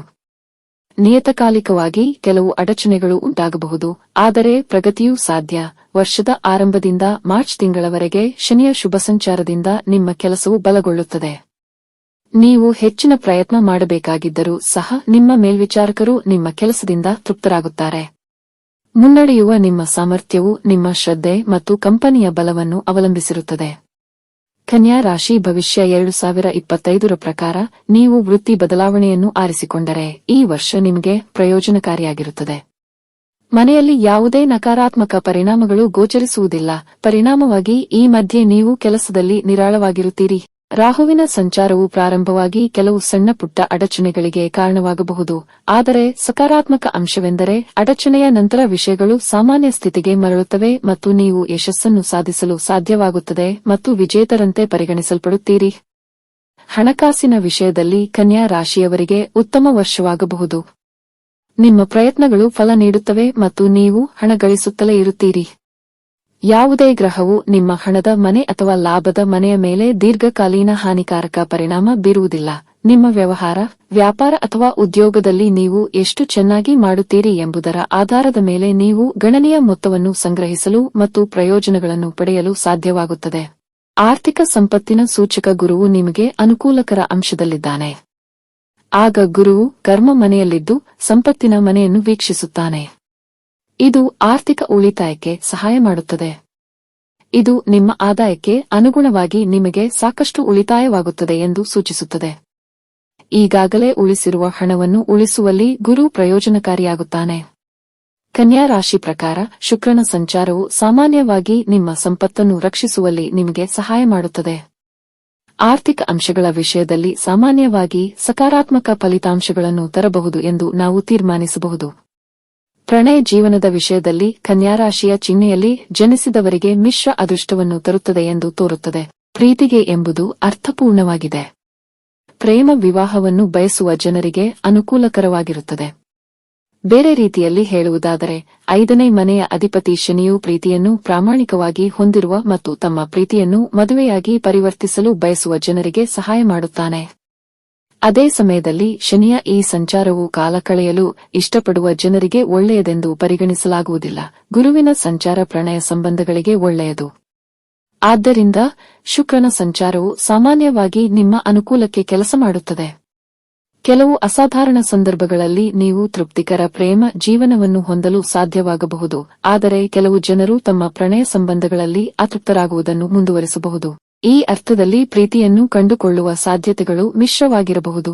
ನಿಯತಕಾಲಿಕವಾಗಿ ಕೆಲವು ಅಡಚಣೆಗಳು ಉಂಟಾಗಬಹುದು, ಆದರೆ ಪ್ರಗತಿಯೂ ಸಾಧ್ಯ. ವರ್ಷದ ಆರಂಭದಿಂದ ಮಾರ್ಚ್ ತಿಂಗಳವರೆಗೆ ಶನಿಯ ಶುಭ ಸಂಚಾರದಿಂದ ನಿಮ್ಮ ಕೆಲಸವು ಬಲಗೊಳ್ಳುತ್ತದೆ. ನೀವು ಹೆಚ್ಚಿನ ಪ್ರಯತ್ನ ಮಾಡಬೇಕಾಗಿದ್ದರೂ ಸಹ ನಿಮ್ಮ ಮೇಲ್ವಿಚಾರಕರು ನಿಮ್ಮ ಕೆಲಸದಿಂದ ತೃಪ್ತರಾಗುತ್ತಾರೆ. ಮುನ್ನಡೆಯುವ ನಿಮ್ಮ ಸಾಮರ್ಥ್ಯವು ನಿಮ್ಮ ಶ್ರದ್ಧೆ ಮತ್ತು ಕಂಪನಿಯ ಬಲವನ್ನು ಅವಲಂಬಿಸಿರುತ್ತದೆ. ಕನ್ಯಾ ರಾಶಿ ಭವಿಷ್ಯ 2025 ಪ್ರಕಾರ ನೀವು ವೃತ್ತಿ ಬದಲಾವಣೆಯನ್ನು ಆರಿಸಿಕೊಂಡರೆ ಈ ವರ್ಷ ನಿಮಗೆ ಪ್ರಯೋಜನಕಾರಿಯಾಗಿರುತ್ತದೆ. ಮನೆಯಲ್ಲಿ ಯಾವುದೇ ನಕಾರಾತ್ಮಕ ಪರಿಣಾಮಗಳು ಗೋಚರಿಸುವುದಿಲ್ಲ. ಪರಿಣಾಮವಾಗಿ ಈ ಮಧ್ಯೆ ನೀವು ಕೆಲಸದಲ್ಲಿ ನಿರಾಳವಾಗಿರುತ್ತೀರಿ. ರಾಹುವಿನ ಸಂಚಾರವು ಪ್ರಾರಂಭವಾಗಿ ಕೆಲವು ಸಣ್ಣ ಪುಟ್ಟ ಅಡಚಣೆಗಳಿಗೆ ಕಾರಣವಾಗಬಹುದು. ಆದರೆ ಸಕಾರಾತ್ಮಕ ಅಂಶವೆಂದರೆ ಅಡಚಣೆಯ ನಂತರ ವಿಷಯಗಳು ಸಾಮಾನ್ಯ ಸ್ಥಿತಿಗೆ ಮರಳುತ್ತವೆ ಮತ್ತು ನೀವು ಯಶಸ್ಸನ್ನು ಸಾಧಿಸಲು ಸಾಧ್ಯವಾಗುತ್ತದೆ ಮತ್ತು ವಿಜೇತರಂತೆ ಪರಿಗಣಿಸಲ್ಪಡುತ್ತೀರಿ. ಹಣಕಾಸಿನ ವಿಷಯದಲ್ಲಿ ಕನ್ಯಾ ರಾಶಿಯವರಿಗೆ ಉತ್ತಮ ವರ್ಷವಾಗಬಹುದು. ನಿಮ್ಮ ಪ್ರಯತ್ನಗಳು ಫಲ ನೀಡುತ್ತವೆ ಮತ್ತು ನೀವು ಹಣ ಗಳಿಸುತ್ತಲೇ ಇರುತ್ತೀರಿ. ಯಾವುದೇ ಗ್ರಹವು ನಿಮ್ಮ ಹಣದ ಮನೆ ಅಥವಾ ಲಾಭದ ಮನೆಯ ಮೇಲೆ ದೀರ್ಘಕಾಲೀನ ಹಾನಿಕಾರಕ ಪರಿಣಾಮ ಬೀರುವುದಿಲ್ಲ. ನಿಮ್ಮ ವ್ಯಾಪಾರ ಅಥವಾ ಉದ್ಯೋಗದಲ್ಲಿ ನೀವು ಎಷ್ಟು ಚೆನ್ನಾಗಿ ಮಾಡುತ್ತೀರಿ ಎಂಬುದರ ಆಧಾರದ ಮೇಲೆ ನೀವು ಗಣನೀಯ ಮೊತ್ತವನ್ನು ಸಂಗ್ರಹಿಸಲು ಮತ್ತು ಪ್ರಯೋಜನಗಳನ್ನು ಪಡೆಯಲು ಸಾಧ್ಯವಾಗುತ್ತದೆ. ಆರ್ಥಿಕ ಸಂಪತ್ತಿನ ಸೂಚಕ ಗುರುವು ನಿಮಗೆ ಅನುಕೂಲಕರ ಅಂಶದಲ್ಲಿದ್ದಾನೆ. ಆಗ ಗುರುವು ಕರ್ಮ ಮನೆಯಲ್ಲಿದ್ದು ಸಂಪತ್ತಿನ ಮನೆಯನ್ನು ವೀಕ್ಷಿಸುತ್ತಾನೆ. ಇದು ಆರ್ಥಿಕ ಉಳಿತಾಯಕ್ಕೆ ಸಹಾಯ ಮಾಡುತ್ತದೆ. ಇದು ನಿಮ್ಮ ಆದಾಯಕ್ಕೆ ಅನುಗುಣವಾಗಿ ನಿಮಗೆ ಸಾಕಷ್ಟು ಉಳಿತಾಯವಾಗುತ್ತದೆ ಎಂದು ಸೂಚಿಸುತ್ತದೆ. ಈಗಾಗಲೇ ಉಳಿಸಿರುವ ಹಣವನ್ನು ಉಳಿಸುವಲ್ಲಿ ಗುರು ಪ್ರಯೋಜನಕಾರಿಯಾಗುತ್ತಾನೆ. ಕನ್ಯಾ ರಾಶಿ ಪ್ರಕಾರ ಶುಕ್ರನ ಸಂಚಾರವು ಸಾಮಾನ್ಯವಾಗಿ ನಿಮ್ಮ ಸಂಪತ್ತನ್ನು ರಕ್ಷಿಸುವಲ್ಲಿ ನಿಮಗೆ ಸಹಾಯ ಮಾಡುತ್ತದೆ. ಆರ್ಥಿಕ ಅಂಶಗಳ ವಿಷಯದಲ್ಲಿ ಸಾಮಾನ್ಯವಾಗಿ ಸಕಾರಾತ್ಮಕ ಫಲಿತಾಂಶಗಳನ್ನು ತರಬಹುದು ಎಂದು ನಾವು ತೀರ್ಮಾನಿಸಬಹುದು. ಪ್ರಣಯ ಜೀವನದ ವಿಷಯದಲ್ಲಿ ಕನ್ಯಾರಾಶಿಯ ಚಿಹ್ನೆಯಲ್ಲಿ ಜನಿಸಿದವರಿಗೆ ಮಿಶ್ರ ಅದೃಷ್ಟವನ್ನು ತರುತ್ತದೆ ಎಂದು ತೋರುತ್ತದೆ. ಪ್ರೀತಿಗೆ ಎಂಬುದು ಅರ್ಥಪೂರ್ಣವಾಗಿದೆ. ಪ್ರೇಮ ವಿವಾಹವನ್ನು ಬಯಸುವ ಜನರಿಗೆ ಅನುಕೂಲಕರವಾಗಿರುತ್ತದೆ. ಬೇರೆ ರೀತಿಯಲ್ಲಿ ಹೇಳುವುದಾದರೆ 5ನೇ ಮನೆಯ ಅಧಿಪತಿ ಶನಿಯು ಪ್ರೀತಿಯನ್ನು ಪ್ರಾಮಾಣಿಕವಾಗಿ ಹೊಂದಿರುವ ಮತ್ತು ತಮ್ಮ ಪ್ರೀತಿಯನ್ನು ಮದುವೆಯಾಗಿ ಪರಿವರ್ತಿಸಲು ಬಯಸುವ ಜನರಿಗೆ ಸಹಾಯ ಮಾಡುತ್ತಾನೆ. ಅದೇ ಸಮಯದಲ್ಲಿ ಶನಿಯ ಈ ಸಂಚಾರವು ಕಾಲ ಕಳೆಯಲು ಇಷ್ಟಪಡುವ ಜನರಿಗೆ ಒಳ್ಳೆಯದೆಂದು ಪರಿಗಣಿಸಲಾಗುವುದಿಲ್ಲ. ಗುರುವಿನ ಸಂಚಾರ ಪ್ರಣಯ ಸಂಬಂಧಗಳಿಗೆ ಒಳ್ಳೆಯದು. ಆದ್ದರಿಂದ ಶುಕ್ರನ ಸಂಚಾರವು ಸಾಮಾನ್ಯವಾಗಿ ನಿಮ್ಮ ಅನುಕೂಲಕ್ಕೆ ಕೆಲಸ ಮಾಡುತ್ತದೆ. ಕೆಲವು ಅಸಾಧಾರಣ ಸಂದರ್ಭಗಳಲ್ಲಿ ನೀವು ತೃಪ್ತಿಕರ ಪ್ರೇಮ ಜೀವನವನ್ನು ಹೊಂದಲು ಸಾಧ್ಯವಾಗಬಹುದು. ಆದರೆ ಕೆಲವು ಜನರು ತಮ್ಮ ಪ್ರಣಯ ಸಂಬಂಧಗಳಲ್ಲಿ ಅತೃಪ್ತರಾಗುವುದನ್ನು ಮುಂದುವರಿಸಬಹುದು. ಈ ಅರ್ಥದಲ್ಲಿ ಪ್ರೀತಿಯನ್ನು ಕಂಡುಕೊಳ್ಳುವ ಸಾಧ್ಯತೆಗಳು ಮಿಶ್ರವಾಗಿರಬಹುದು.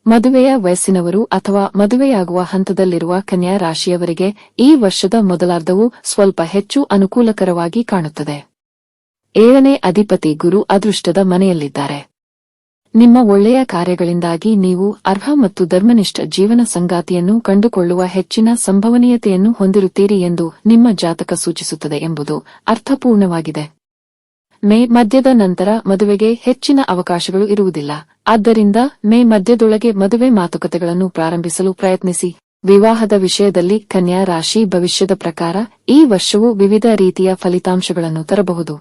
ಮದುವೆಯ ವಯಸ್ಸಿನವರು ಅಥವಾ ಮದುವೆಯಾಗುವ ಹಂತದಲ್ಲಿರುವ ಕನ್ಯಾ ರಾಶಿಯವರಿಗೆ ಈ ವರ್ಷದ ಮೊದಲಾರ್ಧವು ಸ್ವಲ್ಪ ಹೆಚ್ಚು ಅನುಕೂಲಕರವಾಗಿ ಕಾಣುತ್ತದೆ. 7ನೇ ಅಧಿಪತಿ ಗುರು ಅದೃಷ್ಟದ ಮನೆಯಲ್ಲಿದ್ದಾರೆ. ನಿಮ್ಮ ಒಳ್ಳೆಯ ಕಾರ್ಯಗಳಿಂದಾಗಿ ನೀವು ಅರ್ಹ ಮತ್ತು ಧರ್ಮನಿಷ್ಠ ಜೀವನ ಸಂಗಾತಿಯನ್ನು ಕಂಡುಕೊಳ್ಳುವ ಹೆಚ್ಚಿನ ಸಂಭವನೀಯತೆಯನ್ನು ಹೊಂದಿರುತ್ತೀರಿ ಎಂದು ನಿಮ್ಮ ಜಾತಕ ಸೂಚಿಸುತ್ತದೆ ಎಂಬುದು ಅರ್ಥಪೂರ್ಣವಾಗಿದೆ. ಮೇ ಮಧ್ಯದ ನಂತರ ಮದುವೆಗೆ ಹೆಚ್ಚಿನ ಅವಕಾಶಗಳು ಇರುವುದಿಲ್ಲ. ಆದ್ದರಿಂದ ಮೇ ಮಧ್ಯದೊಳಗೆ ಮದುವೆ ಮಾತುಕತೆಗಳನ್ನು ಪ್ರಾರಂಭಿಸಲು ಪ್ರಯತ್ನಿಸಿ. ವಿವಾಹದ ವಿಷಯದಲ್ಲಿ ಕನ್ಯಾ ರಾಶಿ ಭವಿಷ್ಯದ ಪ್ರಕಾರ ಈ ವರ್ಷವು ವಿವಿಧ ರೀತಿಯ ಫಲಿತಾಂಶಗಳನ್ನು ತರಬಹುದು.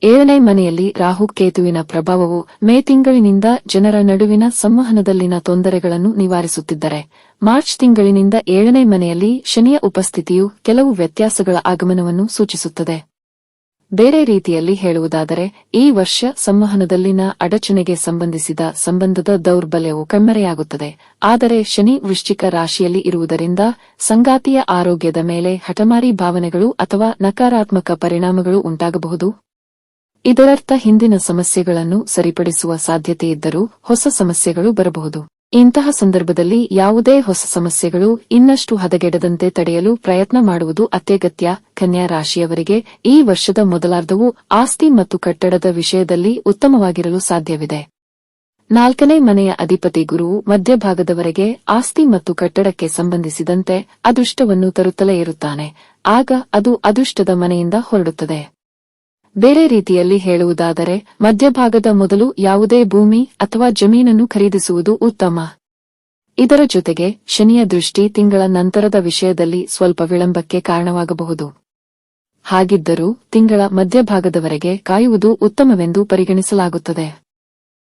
7ನೇ ಮನೆಯಲ್ಲಿ ರಾಹು ಕೇತುವಿನ ಪ್ರಭಾವವು ಮೇ ತಿಂಗಳಿನಿಂದ ಜನರ ನಡುವಿನ ಸಂವಹನದಲ್ಲಿನ ತೊಂದರೆಗಳನ್ನು ನಿವಾರಿಸುತ್ತಿದ್ದರೆ, ಮಾರ್ಚ್ ತಿಂಗಳಿನಿಂದ 7ನೇ ಮನೆಯಲ್ಲಿ ಶನಿಯ ಉಪಸ್ಥಿತಿಯು ಕೆಲವು ವ್ಯತ್ಯಾಸಗಳ ಆಗಮನವನ್ನು ಸೂಚಿಸುತ್ತದೆ. ಬೇರೆ ರೀತಿಯಲ್ಲಿ ಹೇಳುವುದಾದರೆ ಈ ವರ್ಷ ಸಂವಹನದಲ್ಲಿನ ಅಡಚಣೆಗೆ ಸಂಬಂಧಿಸಿದ ಸಂಬಂಧದ ದೌರ್ಬಲ್ಯವು ಕಣ್ಮರೆಯಾಗುತ್ತದೆ. ಆದರೆ ಶನಿ ವೃಶ್ಚಿಕ ರಾಶಿಯಲ್ಲಿ ಇರುವುದರಿಂದ ಸಂಗಾತಿಯ ಆರೋಗ್ಯದ ಮೇಲೆ ಹಠಮಾರಿ ಭಾವನೆಗಳು ಅಥವಾ ನಕಾರಾತ್ಮಕ ಪರಿಣಾಮಗಳು ಉಂಟಾಗಬಹುದು. ಇದರರ್ಥ ಹಿಂದಿನ ಸಮಸ್ಯೆಗಳನ್ನು ಸರಿಪಡಿಸುವ ಸಾಧ್ಯತೆಯಿದ್ದರೂ ಹೊಸ ಸಮಸ್ಯೆಗಳು ಬರಬಹುದು. ಇಂತಹ ಸಂದರ್ಭದಲ್ಲಿ ಯಾವುದೇ ಹೊಸ ಸಮಸ್ಯೆಗಳು ಇನ್ನಷ್ಟು ಹದಗೆಡದಂತೆ ತಡೆಯಲು ಪ್ರಯತ್ನ ಮಾಡುವುದು ಅತ್ಯಗತ್ಯ. ಕನ್ಯಾ ರಾಶಿಯವರಿಗೆ ಈ ವರ್ಷದ ಮೊದಲಾರ್ಧವು ಆಸ್ತಿ ಮತ್ತು ಕಟ್ಟಡದ ವಿಷಯದಲ್ಲಿ ಉತ್ತಮವಾಗಿರಲು ಸಾಧ್ಯವಿದೆ. 4ನೇ ಮನೆಯ ಅಧಿಪತಿ ಗುರುವು ಮಧ್ಯಭಾಗದವರೆಗೆ ಆಸ್ತಿ ಮತ್ತು ಕಟ್ಟಡಕ್ಕೆ ಸಂಬಂಧಿಸಿದಂತೆ ಅದೃಷ್ಟವನ್ನು ತರುತ್ತಲೇ ಇರುತ್ತಾನೆ. ಆಗ ಅದು ಅದೃಷ್ಟದ ಮನೆಯಿಂದ ಹೊರಡುತ್ತದೆ. ಬೇರೆ ರೀತಿಯಲ್ಲಿ ಹೇಳುವುದಾದರೆ ಮಧ್ಯಭಾಗದ ಮೊದಲು ಯಾವುದೇ ಭೂಮಿ ಅಥವಾ ಜಮೀನನ್ನು ಖರೀದಿಸುವುದು ಉತ್ತಮ. ಇದರ ಜೊತೆಗೆ ಶನಿಯ ದೃಷ್ಟಿ ತಿಂಗಳ ನಂತರದ ವಿಷಯದಲ್ಲಿ ಸ್ವಲ್ಪ ವಿಳಂಬಕ್ಕೆ ಕಾರಣವಾಗಬಹುದು. ಹಾಗಿದ್ದರೂ ತಿಂಗಳ ಮಧ್ಯಭಾಗದವರೆಗೆ ಕಾಯುವುದು ಉತ್ತಮವೆಂದು ಪರಿಗಣಿಸಲಾಗುತ್ತದೆ.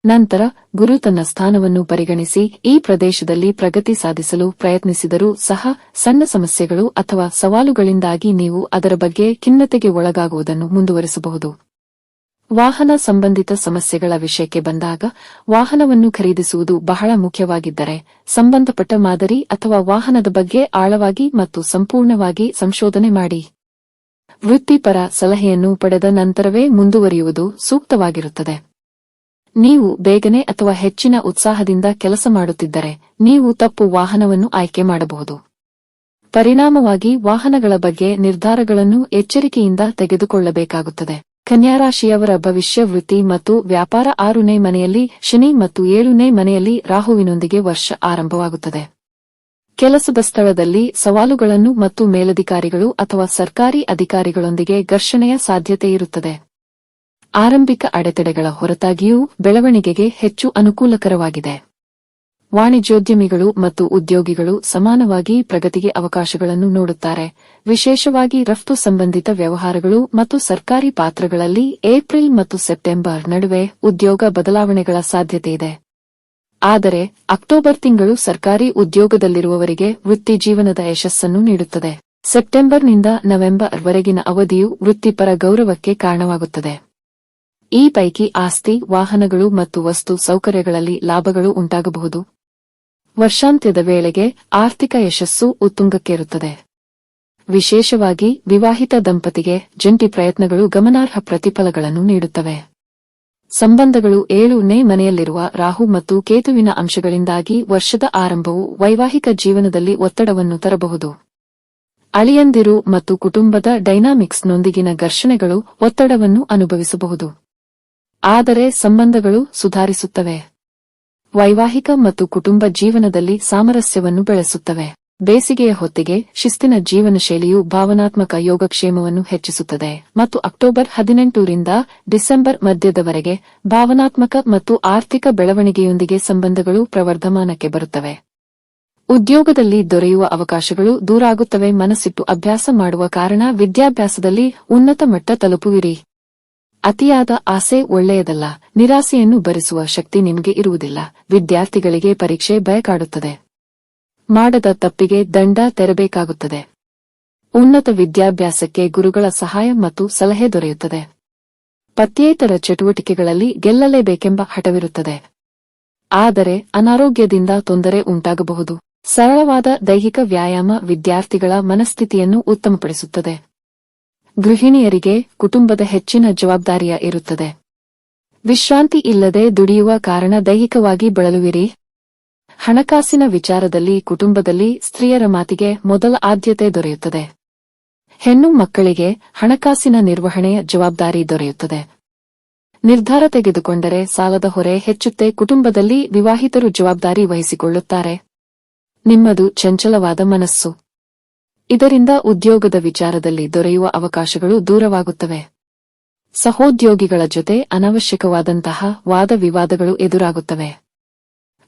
ನಂತರ ಗುರು ತನ್ನ ಸ್ಥಾನವನ್ನು ಪರಿಗಣಿಸಿ ಈ ಪ್ರದೇಶದಲ್ಲಿ ಪ್ರಗತಿ ಸಾಧಿಸಲು ಪ್ರಯತ್ನಿಸಿದರೂ ಸಹ ಸಣ್ಣ ಸಮಸ್ಯೆಗಳು ಅಥವಾ ಸವಾಲುಗಳಿಂದಾಗಿ ನೀವು ಅದರ ಬಗ್ಗೆ ಖಿನ್ನತೆಗೆ ಒಳಗಾಗುವುದನ್ನು ಮುಂದುವರಿಸಬಹುದು. ವಾಹನ ಸಂಬಂಧಿತ ಸಮಸ್ಯೆಗಳ ವಿಷಯಕ್ಕೆ ಬಂದಾಗ ವಾಹನವನ್ನು ಖರೀದಿಸುವುದು ಬಹಳ ಮುಖ್ಯವಾಗಿದ್ದರೆ ಸಂಬಂಧಪಟ್ಟ ಮಾದರಿ ಅಥವಾ ವಾಹನದ ಬಗ್ಗೆ ಆಳವಾಗಿ ಮತ್ತು ಸಂಪೂರ್ಣವಾಗಿ ಸಂಶೋಧನೆ ಮಾಡಿ. ವೃತ್ತಿಪರ ಸಲಹೆಯನ್ನು ಪಡೆದ ನಂತರವೇ ಮುಂದುವರಿಯುವುದು ಸೂಕ್ತವಾಗಿರುತ್ತದೆ. ನೀವು ಬೇಗನೆ ಅಥವಾ ಹೆಚ್ಚಿನ ಉತ್ಸಾಹದಿಂದ ಕೆಲಸ ಮಾಡುತ್ತಿದ್ದರೆ ನೀವು ತಪ್ಪು ವಾಹನವನ್ನು ಆಯ್ಕೆ ಮಾಡಬಹುದು. ಪರಿಣಾಮವಾಗಿ ವಾಹನಗಳ ಬಗ್ಗೆ ನಿರ್ಧಾರಗಳನ್ನು ಎಚ್ಚರಿಕೆಯಿಂದ ತೆಗೆದುಕೊಳ್ಳಬೇಕಾಗುತ್ತದೆ. ಕನ್ಯಾ ರಾಶಿಯವರ ಭವಿಷ್ಯ ವೃತ್ತಿ ಮತ್ತು ವ್ಯಾಪಾರ 6ನೇ ಮನೆಯಲ್ಲಿ ಶನಿ ಮತ್ತು 7ನೇ ಮನೆಯಲ್ಲಿ ರಾಹುವಿನೊಂದಿಗೆ ವರ್ಷ ಆರಂಭವಾಗುತ್ತದೆ. ಕೆಲಸದ ಸ್ಥಳದಲ್ಲಿ ಸವಾಲುಗಳನ್ನು ಮತ್ತು ಮೇಲಧಿಕಾರಿಗಳು ಅಥವಾ ಸರ್ಕಾರಿ ಅಧಿಕಾರಿಗಳೊಂದಿಗೆ ಘರ್ಷಣೆಯ ಸಾಧ್ಯತೆಯಿರುತ್ತದೆ. ಆರಂಭಿಕ ಅಡೆತಡೆಗಳ ಹೊರತಾಗಿಯೂ ಬೆಳವಣಿಗೆಗೆ ಹೆಚ್ಚು ಅನುಕೂಲಕರವಾಗಿದೆ. ವಾಣಿಜ್ಯೋದ್ಯಮಿಗಳು ಮತ್ತು ಉದ್ಯೋಗಿಗಳು ಸಮಾನವಾಗಿ ಪ್ರಗತಿಗೆ ಅವಕಾಶಗಳನ್ನು ನೋಡುತ್ತಾರೆ, ವಿಶೇಷವಾಗಿ ರಫ್ತು ಸಂಬಂಧಿತ ವ್ಯವಹಾರಗಳು ಮತ್ತು ಸರ್ಕಾರಿ ಪಾತ್ರಗಳಲ್ಲಿ ಏಪ್ರಿಲ್ ಮತ್ತು ಸೆಪ್ಟೆಂಬರ್ ನಡುವೆ ಉದ್ಯೋಗ ಬದಲಾವಣೆಗಳ ಸಾಧ್ಯತೆಯಿದೆ. ಆದರೆ ಅಕ್ಟೋಬರ್ ತಿಂಗಳು ಸರ್ಕಾರಿ ಉದ್ಯೋಗದಲ್ಲಿರುವವರಿಗೆ ವೃತ್ತಿಜೀವನದ ಯಶಸ್ಸನ್ನು ನೀಡುತ್ತದೆ. ಸೆಪ್ಟೆಂಬರ್ನಿಂದ ನವೆಂಬರ್ ವರೆಗಿನ ಅವಧಿಯು ವೃತ್ತಿಪರ ಗೌರವಕ್ಕೆ ಕಾರಣವಾಗುತ್ತದೆ. ಈ ಪೈಕಿ ಆಸ್ತಿ, ವಾಹನಗಳು ಮತ್ತು ವಸ್ತು ಸೌಕರ್ಯಗಳಲ್ಲಿ ಲಾಭಗಳು ಉಂಟಾಗಬಹುದು. ವರ್ಷಾಂತ್ಯದ ವೇಳೆಗೆ ಆರ್ಥಿಕ ಯಶಸ್ಸು ಉತ್ತುಂಗಕ್ಕೇರುತ್ತದೆ. ವಿಶೇಷವಾಗಿ ವಿವಾಹಿತ ದಂಪತಿಗೆ ಜಂಟಿ ಪ್ರಯತ್ನಗಳು ಗಮನಾರ್ಹ ಪ್ರತಿಫಲಗಳನ್ನು ನೀಡುತ್ತವೆ. ಸಂಬಂಧಗಳು 7ನೇ ಮನೆಯಲ್ಲಿರುವ ರಾಹು ಮತ್ತು ಕೇತುವಿನ ಅಂಶಗಳಿಂದಾಗಿ ವರ್ಷದ ಆರಂಭವು ವೈವಾಹಿಕ ಜೀವನದಲ್ಲಿ ಒತ್ತಡವನ್ನು ತರಬಹುದು. ಅಳಿಯಂದಿರು ಮತ್ತು ಕುಟುಂಬದ ಡೈನಾಮಿಕ್ಸ್ನೊಂದಿಗಿನ ಘರ್ಷಣೆಗಳು ಒತ್ತಡವನ್ನು ಅನುಭವಿಸಬಹುದು. ಆದರೆ ಸಂಬಂಧಗಳು ಸುಧಾರಿಸುತ್ತವೆ. ವೈವಾಹಿಕ ಮತ್ತು ಕುಟುಂಬ ಜೀವನದಲ್ಲಿ ಸಾಮರಸ್ಯವನ್ನು ಬೆಳೆಸುತ್ತವೆ. ಬೇಸಿಗೆಯ ಹೊತ್ತಿಗೆ ಶಿಸ್ತಿನ ಜೀವನ ಶೈಲಿಯು ಭಾವನಾತ್ಮಕ ಯೋಗಕ್ಷೇಮವನ್ನು ಹೆಚ್ಚಿಸುತ್ತದೆ ಮತ್ತು ಅಕ್ಟೋಬರ್ 18ರಿಂದ ಡಿಸೆಂಬರ್ ಮಧ್ಯದವರೆಗೆ ಭಾವನಾತ್ಮಕ ಮತ್ತು ಆರ್ಥಿಕ ಬೆಳವಣಿಗೆಯೊಂದಿಗೆ ಸಂಬಂಧಗಳು ಪ್ರವರ್ಧಮಾನಕ್ಕೆ ಬರುತ್ತವೆ. ಉದ್ಯೋಗದಲ್ಲಿ ದೊರೆಯುವ ಅವಕಾಶಗಳು ದೂರಾಗುತ್ತವೆ. ಮನಸ್ಸಿಟ್ಟು ಅಭ್ಯಾಸ ಮಾಡುವ ಕಾರಣ ವಿದ್ಯಾಭ್ಯಾಸದಲ್ಲಿ ಉನ್ನತ ಮಟ್ಟ ತಲುಪುವಿರಿ. ಅತಿಯಾದ ಆಸೆ ಒಳ್ಳೆಯದಲ್ಲ. ನಿರಾಸೆಯನ್ನು ಭರಿಸುವ ಶಕ್ತಿ ನಿಮಗೆ ಇರುವುದಿಲ್ಲ. ವಿದ್ಯಾರ್ಥಿಗಳಿಗೆ ಪರೀಕ್ಷೆ ಭಯ ಕಾಡುತ್ತದೆ. ಮಾಡದ ತಪ್ಪಿಗೆ ದಂಡ ತೆರಬೇಕಾಗುತ್ತದೆ. ಉನ್ನತ ವಿದ್ಯಾಭ್ಯಾಸಕ್ಕೆ ಗುರುಗಳ ಸಹಾಯ ಮತ್ತು ಸಲಹೆ ದೊರೆಯುತ್ತದೆ. ಪಠ್ಯೇತರ ಚಟುವಟಿಕೆಗಳಲ್ಲಿ ಗೆಲ್ಲಲೇಬೇಕೆಂಬ ಹಠವಿರುತ್ತದೆ. ಆದರೆ ಅನಾರೋಗ್ಯದಿಂದ ತೊಂದರೆ ಉಂಟಾಗಬಹುದು. ಸರಳವಾದ ದೈಹಿಕ ವ್ಯಾಯಾಮ ವಿದ್ಯಾರ್ಥಿಗಳ ಮನಸ್ಥಿತಿಯನ್ನು ಉತ್ತಮಪಡಿಸುತ್ತದೆ. ಗೃಹಿಣಿಯರಿಗೆ ಕುಟುಂಬದ ಹೆಚ್ಚಿನ ಜವಾಬ್ದಾರಿಯ ಇರುತ್ತದೆ. ವಿಶ್ರಾಂತಿ ಇಲ್ಲದೆ ದುಡಿಯುವ ಕಾರಣ ದೈಹಿಕವಾಗಿ ಬಳಲುವಿರಿ. ಹಣಕಾಸಿನ ವಿಚಾರದಲ್ಲಿ ಕುಟುಂಬದಲ್ಲಿ ಸ್ತ್ರೀಯರ ಮಾತಿಗೆ ಮೊದಲ ಆದ್ಯತೆ ದೊರೆಯುತ್ತದೆ. ಹೆಣ್ಣು ಮಕ್ಕಳಿಗೆ ಹಣಕಾಸಿನ ನಿರ್ವಹಣೆಯ ಜವಾಬ್ದಾರಿ ದೊರೆಯುತ್ತದೆ. ನಿರ್ಧಾರ ತೆಗೆದುಕೊಂಡರೆ ಸಾಲದ ಹೊರೆ ಹೆಚ್ಚುತ್ತೆ. ಕುಟುಂಬದಲ್ಲಿ ವಿವಾಹಿತರು ಜವಾಬ್ದಾರಿ ವಹಿಸಿಕೊಳ್ಳುತ್ತಾರೆ. ನಿಮ್ಮದು ಚಂಚಲವಾದ ಮನಸ್ಸು. ಇದರಿಂದ ಉದ್ಯೋಗದ ವಿಚಾರದಲ್ಲಿ ದೊರೆಯುವ ಅವಕಾಶಗಳು ದೂರವಾಗುತ್ತವೆ. ಸಹೋದ್ಯೋಗಿಗಳ ಜೊತೆ ಅನಾವಶ್ಯಕವಾದಂತಹ ವಾದ ವಿವಾದಗಳು ಎದುರಾಗುತ್ತವೆ.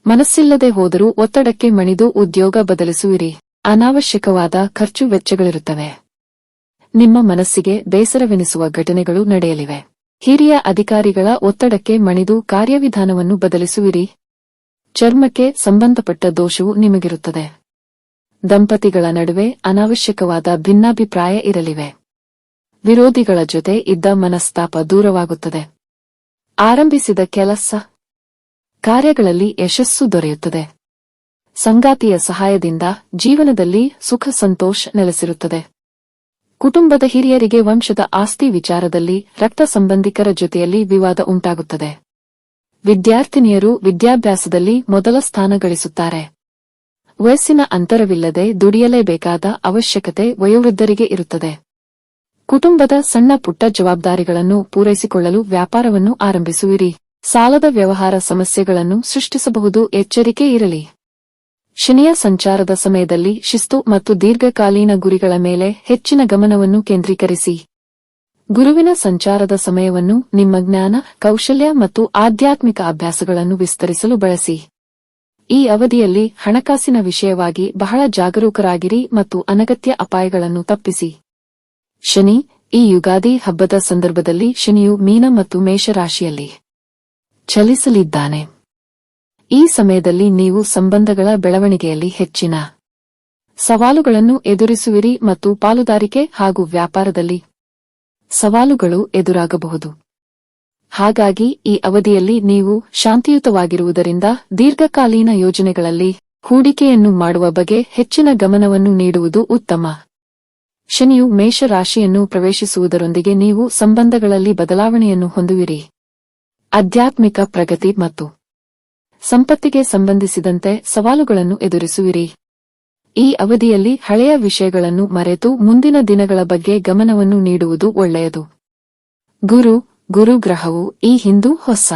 ಮನಸ್ಸಿಲ್ಲದೆ ಹೋದರೂ ಒತ್ತಡಕ್ಕೆ ಮಣಿದು ಉದ್ಯೋಗ ಬದಲಿಸುವಿರಿ. ಅನಾವಶ್ಯಕವಾದ ಖರ್ಚು ವೆಚ್ಚಗಳಿರುತ್ತವೆ. ನಿಮ್ಮ ಮನಸ್ಸಿಗೆ ಬೇಸರವೆನಿಸುವ ಘಟನೆಗಳು ನಡೆಯಲಿವೆ. ಹಿರಿಯ ಅಧಿಕಾರಿಗಳ ಒತ್ತಡಕ್ಕೆ ಮಣಿದು ಕಾರ್ಯವಿಧಾನವನ್ನು ಬದಲಿಸುವಿರಿ. ಚರ್ಮಕ್ಕೆ ಸಂಬಂಧಪಟ್ಟ ದೋಷವು ನಿಮಗಿರುತ್ತದೆ. ದಂಪತಿಗಳ ನಡುವೆ ಅನಾವಶ್ಯಕವಾದ ಭಿನ್ನಾಭಿಪ್ರಾಯ ಇರಲಿವೆ. ವಿರೋಧಿಗಳ ಜೊತೆ ಇದ್ದ ಮನಸ್ತಾಪ ದೂರವಾಗುತ್ತದೆ. ಆರಂಭಿಸಿದ ಕೆಲಸ ಕಾರ್ಯಗಳಲ್ಲಿ ಯಶಸ್ಸು ದೊರೆಯುತ್ತದೆ. ಸಂಗಾತಿಯ ಸಹಾಯದಿಂದ ಜೀವನದಲ್ಲಿ ಸುಖ ಸಂತೋಷ ನೆಲೆಸಿರುತ್ತದೆ. ಕುಟುಂಬದ ಹಿರಿಯರಿಗೆ ವಂಶದ ಆಸ್ತಿ ವಿಚಾರದಲ್ಲಿ ರಕ್ತ ಸಂಬಂಧಿಕರ ಜೊತೆಯಲ್ಲಿ ವಿವಾದ ಉಂಟಾಗುತ್ತದೆ. ವಿದ್ಯಾರ್ಥಿನಿಯರು ವಿದ್ಯಾಭ್ಯಾಸದಲ್ಲಿ ಮೊದಲ ಸ್ಥಾನ ಗಳಿಸುತ್ತಾರೆ. ವಯಸ್ಸಿನ ಅಂತರವಿಲ್ಲದೆ ದುಡಿಯಲೇಬೇಕಾದ ಅವಶ್ಯಕತೆ ವಯೋವೃದ್ಧರಿಗೆ ಇರುತ್ತದೆ. ಕುಟುಂಬದ ಸಣ್ಣ ಪುಟ್ಟ ಜವಾಬ್ದಾರಿಗಳನ್ನು ಪೂರೈಸಿಕೊಳ್ಳಲು ವ್ಯಾಪಾರವನ್ನು ಆರಂಭಿಸುವಿರಿ. ಸಾಲದ ವ್ಯವಹಾರ ಸಮಸ್ಯೆಗಳನ್ನು ಸೃಷ್ಟಿಸಬಹುದು. ಎಚ್ಚರಿಕೆ ಇರಲಿ. ಶನಿಯ ಸಂಚಾರದ ಸಮಯದಲ್ಲಿ ಶಿಸ್ತು ಮತ್ತು ದೀರ್ಘಕಾಲೀನ ಗುರಿಗಳ ಮೇಲೆ ಹೆಚ್ಚಿನ ಗಮನವನ್ನು ಕೇಂದ್ರೀಕರಿಸಿ. ಗುರುವಿನ ಸಂಚಾರದ ಸಮಯವನ್ನು ನಿಮ್ಮ ಜ್ಞಾನ, ಕೌಶಲ್ಯ ಮತ್ತು ಆಧ್ಯಾತ್ಮಿಕ ಅಭ್ಯಾಸಗಳನ್ನು ವಿಸ್ತರಿಸಲು ಬಳಸಿ. ಈ ಅವಧಿಯಲ್ಲಿ ಹಣಕಾಸಿನ ವಿಷಯವಾಗಿ ಬಹಳ ಜಾಗರೂಕರಾಗಿರಿ ಮತ್ತು ಅನಗತ್ಯ ಅಪಾಯಗಳನ್ನು ತಪ್ಪಿಸಿ. ಶನಿ ಈ ಯುಗಾದಿ ಹಬ್ಬದ ಸಂದರ್ಭದಲ್ಲಿ ಶನಿಯು ಮೀನ ಮತ್ತು ಮೇಷರಾಶಿಯಲ್ಲಿ ಚಲಿಸಲಿದ್ದಾನೆ. ಈ ಸಮಯದಲ್ಲಿ ನೀವು ಸಂಬಂಧಗಳ ಬೆಳವಣಿಗೆಯಲ್ಲಿ ಹೆಚ್ಚಿನ ಸವಾಲುಗಳನ್ನು ಎದುರಿಸುವಿರಿ ಮತ್ತು ಪಾಲುದಾರಿಕೆ ಹಾಗೂ ವ್ಯಾಪಾರದಲ್ಲಿ ಸವಾಲುಗಳು ಎದುರಾಗಬಹುದು. ಹಾಗಾಗಿ ಈ ಅವಧಿಯಲ್ಲಿ ನೀವು ಶಾಂತಿಯುತವಾಗಿರುವುದರಿಂದ ದೀರ್ಘಕಾಲೀನ ಯೋಜನೆಗಳಲ್ಲಿ ಹೂಡಿಕೆಯನ್ನು ಮಾಡುವ ಬಗ್ಗೆ ಹೆಚ್ಚಿನ ಗಮನವನ್ನು ನೀಡುವುದು ಉತ್ತಮ. ಶನಿಯು ಮೇಷ ರಾಶಿಯನ್ನು ಪ್ರವೇಶಿಸುವುದರೊಂದಿಗೆ ನೀವು ಸಂಬಂಧಗಳಲ್ಲಿ ಬದಲಾವಣೆಯನ್ನು ಹೊಂದುವಿರಿ. ಆಧ್ಯಾತ್ಮಿಕ ಪ್ರಗತಿ ಮತ್ತು ಸಂಪತ್ತಿಗೆ ಸಂಬಂಧಿಸಿದಂತೆ ಸವಾಲುಗಳನ್ನು ಎದುರಿಸುವಿರಿ. ಈ ಅವಧಿಯಲ್ಲಿ ಹಳೆಯ ವಿಷಯಗಳನ್ನು ಮರೆತು ಮುಂದಿನ ದಿನಗಳ ಬಗ್ಗೆ ಗಮನವನ್ನು ನೀಡುವುದು ಒಳ್ಳೆಯದು. ಗುರು ಗ್ರಹವು ಈ ಹಿಂದೂ ಹೊಸ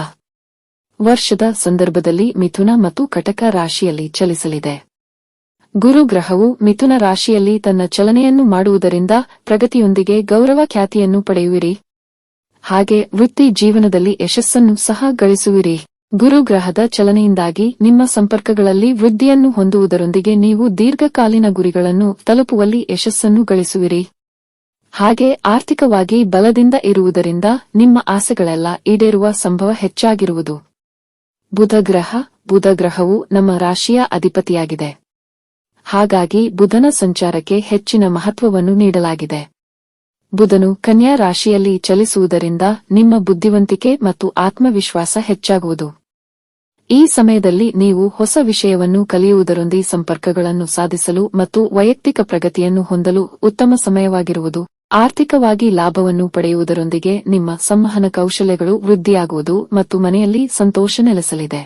ವರ್ಷದ ಸಂದರ್ಭದಲ್ಲಿ ಮಿಥುನ ಮತ್ತು ಕಟಕ ರಾಶಿಯಲ್ಲಿ ಚಲಿಸಲಿದೆ. ಗುರು ಗ್ರಹವು ಮಿಥುನ ರಾಶಿಯಲ್ಲಿ ತನ್ನ ಚಲನೆಯನ್ನು ಮಾಡುವುದರಿಂದ ಪ್ರಗತಿಯೊಂದಿಗೆ ಗೌರವ ಖ್ಯಾತಿಯನ್ನು ಪಡೆಯುವಿರಿ. ಹಾಗೆ ವೃತ್ತಿ ಜೀವನದಲ್ಲಿ ಯಶಸ್ಸನ್ನು ಸಹ ಗಳಿಸುವಿರಿ. ಗುರು ಗ್ರಹದ ಚಲನೆಯಿಂದಾಗಿ ನಿಮ್ಮ ಸಂಪರ್ಕಗಳಲ್ಲಿ ವೃದ್ಧಿಯನ್ನು ಹೊಂದುವುದರೊಂದಿಗೆ ನೀವು ದೀರ್ಘಕಾಲೀನ ಗುರಿಗಳನ್ನು ತಲುಪುವಲ್ಲಿ ಯಶಸ್ಸನ್ನು ಗಳಿಸುವಿರಿ. ಹಾಗೆ ಆರ್ಥಿಕವಾಗಿ ಬಲದಿಂದ ಇರುವುದರಿಂದ ನಿಮ್ಮ ಆಸೆಗಳೆಲ್ಲ ಈಡೇರುವ ಸಂಭವ ಹೆಚ್ಚಾಗಿರುವುದು. ಬುಧ ಗ್ರಹವು ನಮ್ಮ ರಾಶಿಯ ಅಧಿಪತಿಯಾಗಿದೆ. ಹಾಗಾಗಿ ಬುಧನ ಸಂಚಾರಕ್ಕೆ ಹೆಚ್ಚಿನ ಮಹತ್ವವನ್ನು ನೀಡಲಾಗಿದೆ. ಬುಧನು ಕನ್ಯಾ ರಾಶಿಯಲ್ಲಿ ಚಲಿಸುವುದರಿಂದ ನಿಮ್ಮ ಬುದ್ಧಿವಂತಿಕೆ ಮತ್ತು ಆತ್ಮವಿಶ್ವಾಸ ಹೆಚ್ಚಾಗುವುದು. ಈ ಸಮಯದಲ್ಲಿ ನೀವು ಹೊಸ ವಿಷಯವನ್ನು ಕಲಿಯುವುದರೊಂದಿಗೆ ಸಂಪರ್ಕಗಳನ್ನು ಸಾಧಿಸಲು ಮತ್ತು ವೈಯಕ್ತಿಕ ಪ್ರಗತಿಯನ್ನು ಹೊಂದಲು ಉತ್ತಮ ಸಮಯವಾಗಿರುವುದು. ಆರ್ಥಿಕವಾಗಿ ಲಾಭವನ್ನು ಪಡೆಯುವುದರೊಂದಿಗೆ ನಿಮ್ಮ ಸಂವಹನ ಕೌಶಲ್ಯಗಳು ವೃದ್ಧಿಯಾಗುವುದು ಮತ್ತು ಮನೆಯಲ್ಲಿ ಸಂತೋಷ ನೆಲೆಸಲಿದೆ.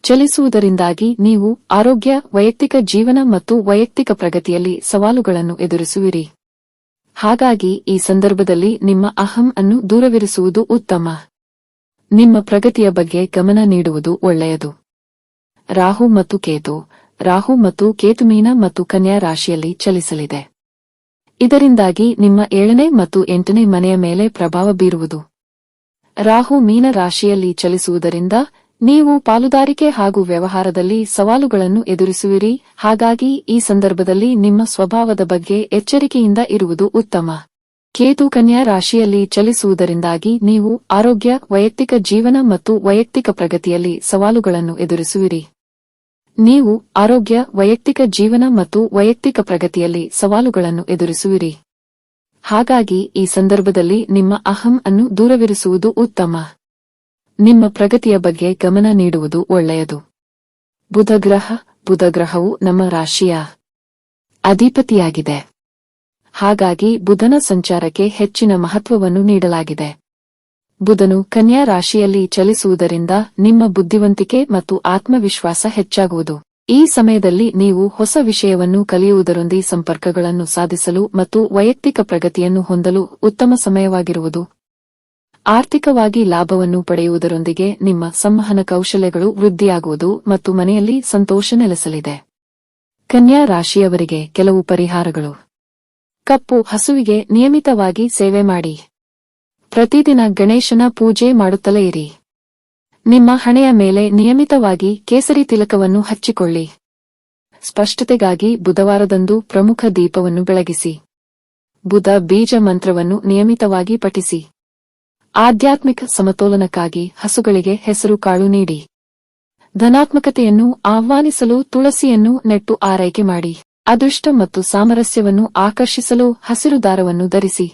ಚಲಿಸುವುದರಿಂದಾಗಿ ನೀವು ಆರೋಗ್ಯ, ವೈಯಕ್ತಿಕ ಜೀವನ ಮತ್ತು ವೈಯಕ್ತಿಕ ಪ್ರಗತಿಯಲ್ಲಿ ಸವಾಲುಗಳನ್ನು ಎದುರಿಸುವಿರಿ. ಹಾಗಾಗಿ ಈ ಸಂದರ್ಭದಲ್ಲಿ ನಿಮ್ಮ ಅಹಂ ಅನ್ನು ದೂರವಿರಿಸುವುದು ಉತ್ತಮ. ನಿಮ್ಮ ಪ್ರಗತಿಯ ಬಗ್ಗೆ ಗಮನ ನೀಡುವುದು ಒಳ್ಳೆಯದು. ರಾಹು ಮತ್ತು ಕೇತು ಮೀನ ಮತ್ತು ಕನ್ಯಾ ರಾಶಿಯಲ್ಲಿ ಚಲಿಸಲಿದೆ. ಇದರಿಂದಾಗಿ ನಿಮ್ಮ 7ನೇ ಮತ್ತು 8ನೇ ಮನೆಯ ಮೇಲೆ ಪ್ರಭಾವ ಬೀರುವುದು. ರಾಹು ಮೀನ ರಾಶಿಯಲ್ಲಿ ಚಲಿಸುವುದರಿಂದ ನೀವು ಪಾಲುದಾರಿಕೆ ಹಾಗೂ ವ್ಯವಹಾರದಲ್ಲಿ ಸವಾಲುಗಳನ್ನು ಎದುರಿಸುವಿರಿ. ಹಾಗಾಗಿ ಈ ಸಂದರ್ಭದಲ್ಲಿ ನಿಮ್ಮ ಸ್ವಭಾವದ ಬಗ್ಗೆ ಎಚ್ಚರಿಕೆಯಿಂದ ಇರುವುದು ಉತ್ತಮ. ಕೇತು ಕನ್ಯಾ ರಾಶಿಯಲ್ಲಿ ಚಲಿಸುವುದರಿಂದಾಗಿ ನೀವು ಆರೋಗ್ಯ, ವೈಯಕ್ತಿಕ ಜೀವನ ಮತ್ತು ವೈಯಕ್ತಿಕ ಪ್ರಗತಿಯಲ್ಲಿ ಸವಾಲುಗಳನ್ನು ಎದುರಿಸುವಿರಿ. ನೀವು ಆರೋಗ್ಯ, ವೈಯಕ್ತಿಕ ಜೀವನ ಮತ್ತು ವೈಯಕ್ತಿಕ ಪ್ರಗತಿಯಲ್ಲಿ ಸವಾಲುಗಳನ್ನು ಎದುರಿಸುವಿರಿ. ಹಾಗಾಗಿ ಈ ಸಂದರ್ಭದಲ್ಲಿ ನಿಮ್ಮ ಅಹಂ ಅನ್ನು ದೂರವಿರಿಸುವುದು ಉತ್ತಮ. ನಿಮ್ಮ ಪ್ರಗತಿಯ ಬಗ್ಗೆ ಗಮನ ನೀಡುವುದು ಒಳ್ಳೆಯದು. ಬುಧ ಗ್ರಹವು ನಮ್ಮ ರಾಶಿಯ ಅಧಿಪತಿಯಾಗಿದೆ. ಹಾಗಾಗಿ ಬುಧನ ಸಂಚಾರಕ್ಕೆ ಹೆಚ್ಚಿನ ಮಹತ್ವವನ್ನು ನೀಡಲಾಗಿದೆ. ಬುಧನು ಕನ್ಯಾ ರಾಶಿಯಲ್ಲಿ ಚಲಿಸುವುದರಿಂದ ನಿಮ್ಮ ಬುದ್ಧಿವಂತಿಕೆ ಮತ್ತು ಆತ್ಮವಿಶ್ವಾಸ ಹೆಚ್ಚಾಗುವುದು. ಈ ಸಮಯದಲ್ಲಿ ನೀವು ಹೊಸ ವಿಷಯವನ್ನು ಕಲಿಯುವುದರೊಂದಿಗೆ ಸಂಪರ್ಕಗಳನ್ನು ಸಾಧಿಸಲು ಮತ್ತು ವೈಯಕ್ತಿಕ ಪ್ರಗತಿಯನ್ನು ಹೊಂದಲು ಉತ್ತಮ ಸಮಯವಾಗಿರುವುದು. ಆರ್ಥಿಕವಾಗಿ ಲಾಭವನ್ನು ಪಡೆಯುವುದರೊಂದಿಗೆ ನಿಮ್ಮ ಸಂವಹನ ಕೌಶಲ್ಯಗಳು ವೃದ್ಧಿಯಾಗುವುದು ಮತ್ತು ಮನೆಯಲ್ಲಿ ಸಂತೋಷ ನೆಲೆಸಲಿದೆ. ಕನ್ಯಾ ರಾಶಿಯವರಿಗೆ ಕೆಲವು ಪರಿಹಾರಗಳು. ಕಪ್ಪು ಹಸುವಿಗೆ ನಿಯಮಿತವಾಗಿ ಸೇವೆ ಮಾಡಿ. ಪ್ರತಿದಿನ ಗಣೇಶನ ಪೂಜೆ ಮಾಡುತ್ತಲೇ ಇರಿ. ನಿಮ್ಮ ಹಣೆಯ ಮೇಲೆ ನಿಯಮಿತವಾಗಿ ಕೇಸರಿ ತಿಲಕವನ್ನು ಹಚ್ಚಿಕೊಳ್ಳಿ. ಸ್ಪಷ್ಟತೆಗಾಗಿ ಬುಧವಾರದಂದು ಪ್ರಮುಖ ದೀಪವನ್ನು ಬೆಳಗಿಸಿ. ಬುಧ ಬೀಜ ಮಂತ್ರವನ್ನು ನಿಯಮಿತವಾಗಿ ಪಠಿಸಿ. ಆಧ್ಯಾತ್ಮಿಕ ಸಮತೋಲನಕ್ಕಾಗಿ ಹಸುಗಳಿಗೆ ಹೆಸರು ಕಾಳು ನೀಡಿ. ಧನಾತ್ಮಕತೆಯನ್ನು ಆಹ್ವಾನಿಸಲು ತುಳಸಿಯನ್ನು ನೆಟ್ಟು ಆರೈಕೆ ಮಾಡಿ. ಅದೃಷ್ಟ ಮತ್ತು ಸಾಮರಸ್ಯವನ್ನು ಆಕರ್ಷಿಸಲು ಹಸಿರು ದಾರವನ್ನು ಧರಿಸಿ.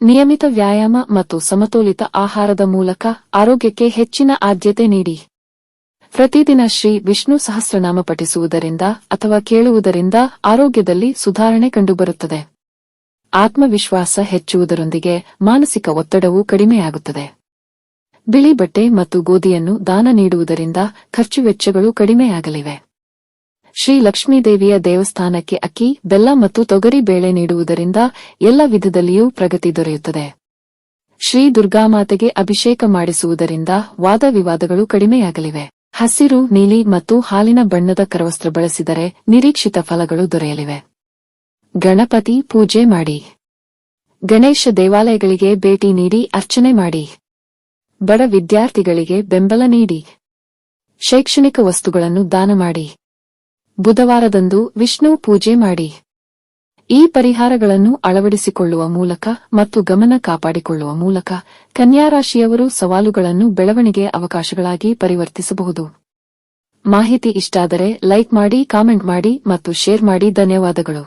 ನಿಯಮಿತ ವ್ಯಾಯಾಮ ಮತ್ತು ಸಮತೋಲಿತ ಆಹಾರದ ಮೂಲಕ ಆರೋಗ್ಯಕ್ಕೆ ಹೆಚ್ಚಿನ ಆದ್ಯತೆ ನೀಡಿ. ಪ್ರತಿದಿನ ಶ್ರೀ ವಿಷ್ಣು ಸಹಸ್ರನಾಮ ಪಠಿಸುವುದರಿಂದ ಅಥವಾ ಕೇಳುವುದರಿಂದ ಆರೋಗ್ಯದಲ್ಲಿ ಸುಧಾರಣೆ ಕಂಡುಬರುತ್ತದೆ. ಆತ್ಮವಿಶ್ವಾಸ ಹೆಚ್ಚುವುದರೊಂದಿಗೆ ಮಾನಸಿಕ ಒತ್ತಡವೂ ಕಡಿಮೆಯಾಗುತ್ತದೆ. ಬಿಳಿ ಬಟ್ಟೆ ಮತ್ತು ಗೋಧಿಯನ್ನು ದಾನ ನೀಡುವುದರಿಂದ ಖರ್ಚು ವೆಚ್ಚಗಳು ಕಡಿಮೆಯಾಗಲಿವೆ. ಶ್ರೀ ಲಕ್ಷ್ಮೀದೇವಿಯ ದೇವಸ್ಥಾನಕ್ಕೆ ಅಕ್ಕಿ, ಬೆಲ್ಲ ಮತ್ತು ತೊಗರಿ ಬೇಳೆ ನೀಡುವುದರಿಂದ ಎಲ್ಲ ವಿಧದಲ್ಲಿಯೂ ಪ್ರಗತಿ ದೊರೆಯುತ್ತದೆ. ಶ್ರೀ ದುರ್ಗಾಮಾತೆಗೆ ಅಭಿಷೇಕ ಮಾಡಿಸುವುದರಿಂದ ವಾದ ವಿವಾದಗಳು ಕಡಿಮೆಯಾಗಲಿವೆ. ಹಸಿರು, ನೀಲಿ ಮತ್ತು ಹಾಲಿನ ಬಣ್ಣದ ಕರವಸ್ತ್ರ ಬಳಸಿದರೆ ನಿರೀಕ್ಷಿತ ಫಲಗಳು ದೊರೆಯಲಿವೆ. ಗಣಪತಿ ಪೂಜೆ ಮಾಡಿ. ಗಣೇಶ ದೇವಾಲಯಗಳಿಗೆ ಭೇಟಿ ನೀಡಿ ಅರ್ಚನೆ ಮಾಡಿ. ಬಡ ವಿದ್ಯಾರ್ಥಿಗಳಿಗೆ ಬೆಂಬಲ ನೀಡಿ. ಶೈಕ್ಷಣಿಕ ವಸ್ತುಗಳನ್ನು ದಾನ ಮಾಡಿ. ಬುಧವಾರದಂದು ವಿಷ್ಣು ಪೂಜೆ ಮಾಡಿ. ಈ ಪರಿಹಾರಗಳನ್ನು ಅಳವಡಿಸಿಕೊಳ್ಳುವ ಮೂಲಕ ಮತ್ತು ಗಮನ ಕಾಪಾಡಿಕೊಳ್ಳುವ ಮೂಲಕ ಕನ್ಯಾ ರಾಶಿಯವರು ಸವಾಲುಗಳನ್ನು ಬೆಳವಣಿಗೆಯ ಅವಕಾಶಗಳಾಗಿ ಪರಿವರ್ತಿಸಬಹುದು. ಮಾಹಿತಿ ಇಷ್ಟಾದರೆ ಲೈಕ್ ಮಾಡಿ, ಕಾಮೆಂಟ್ ಮಾಡಿ ಮತ್ತು ಶೇರ್ ಮಾಡಿ. ಧನ್ಯವಾದಗಳು.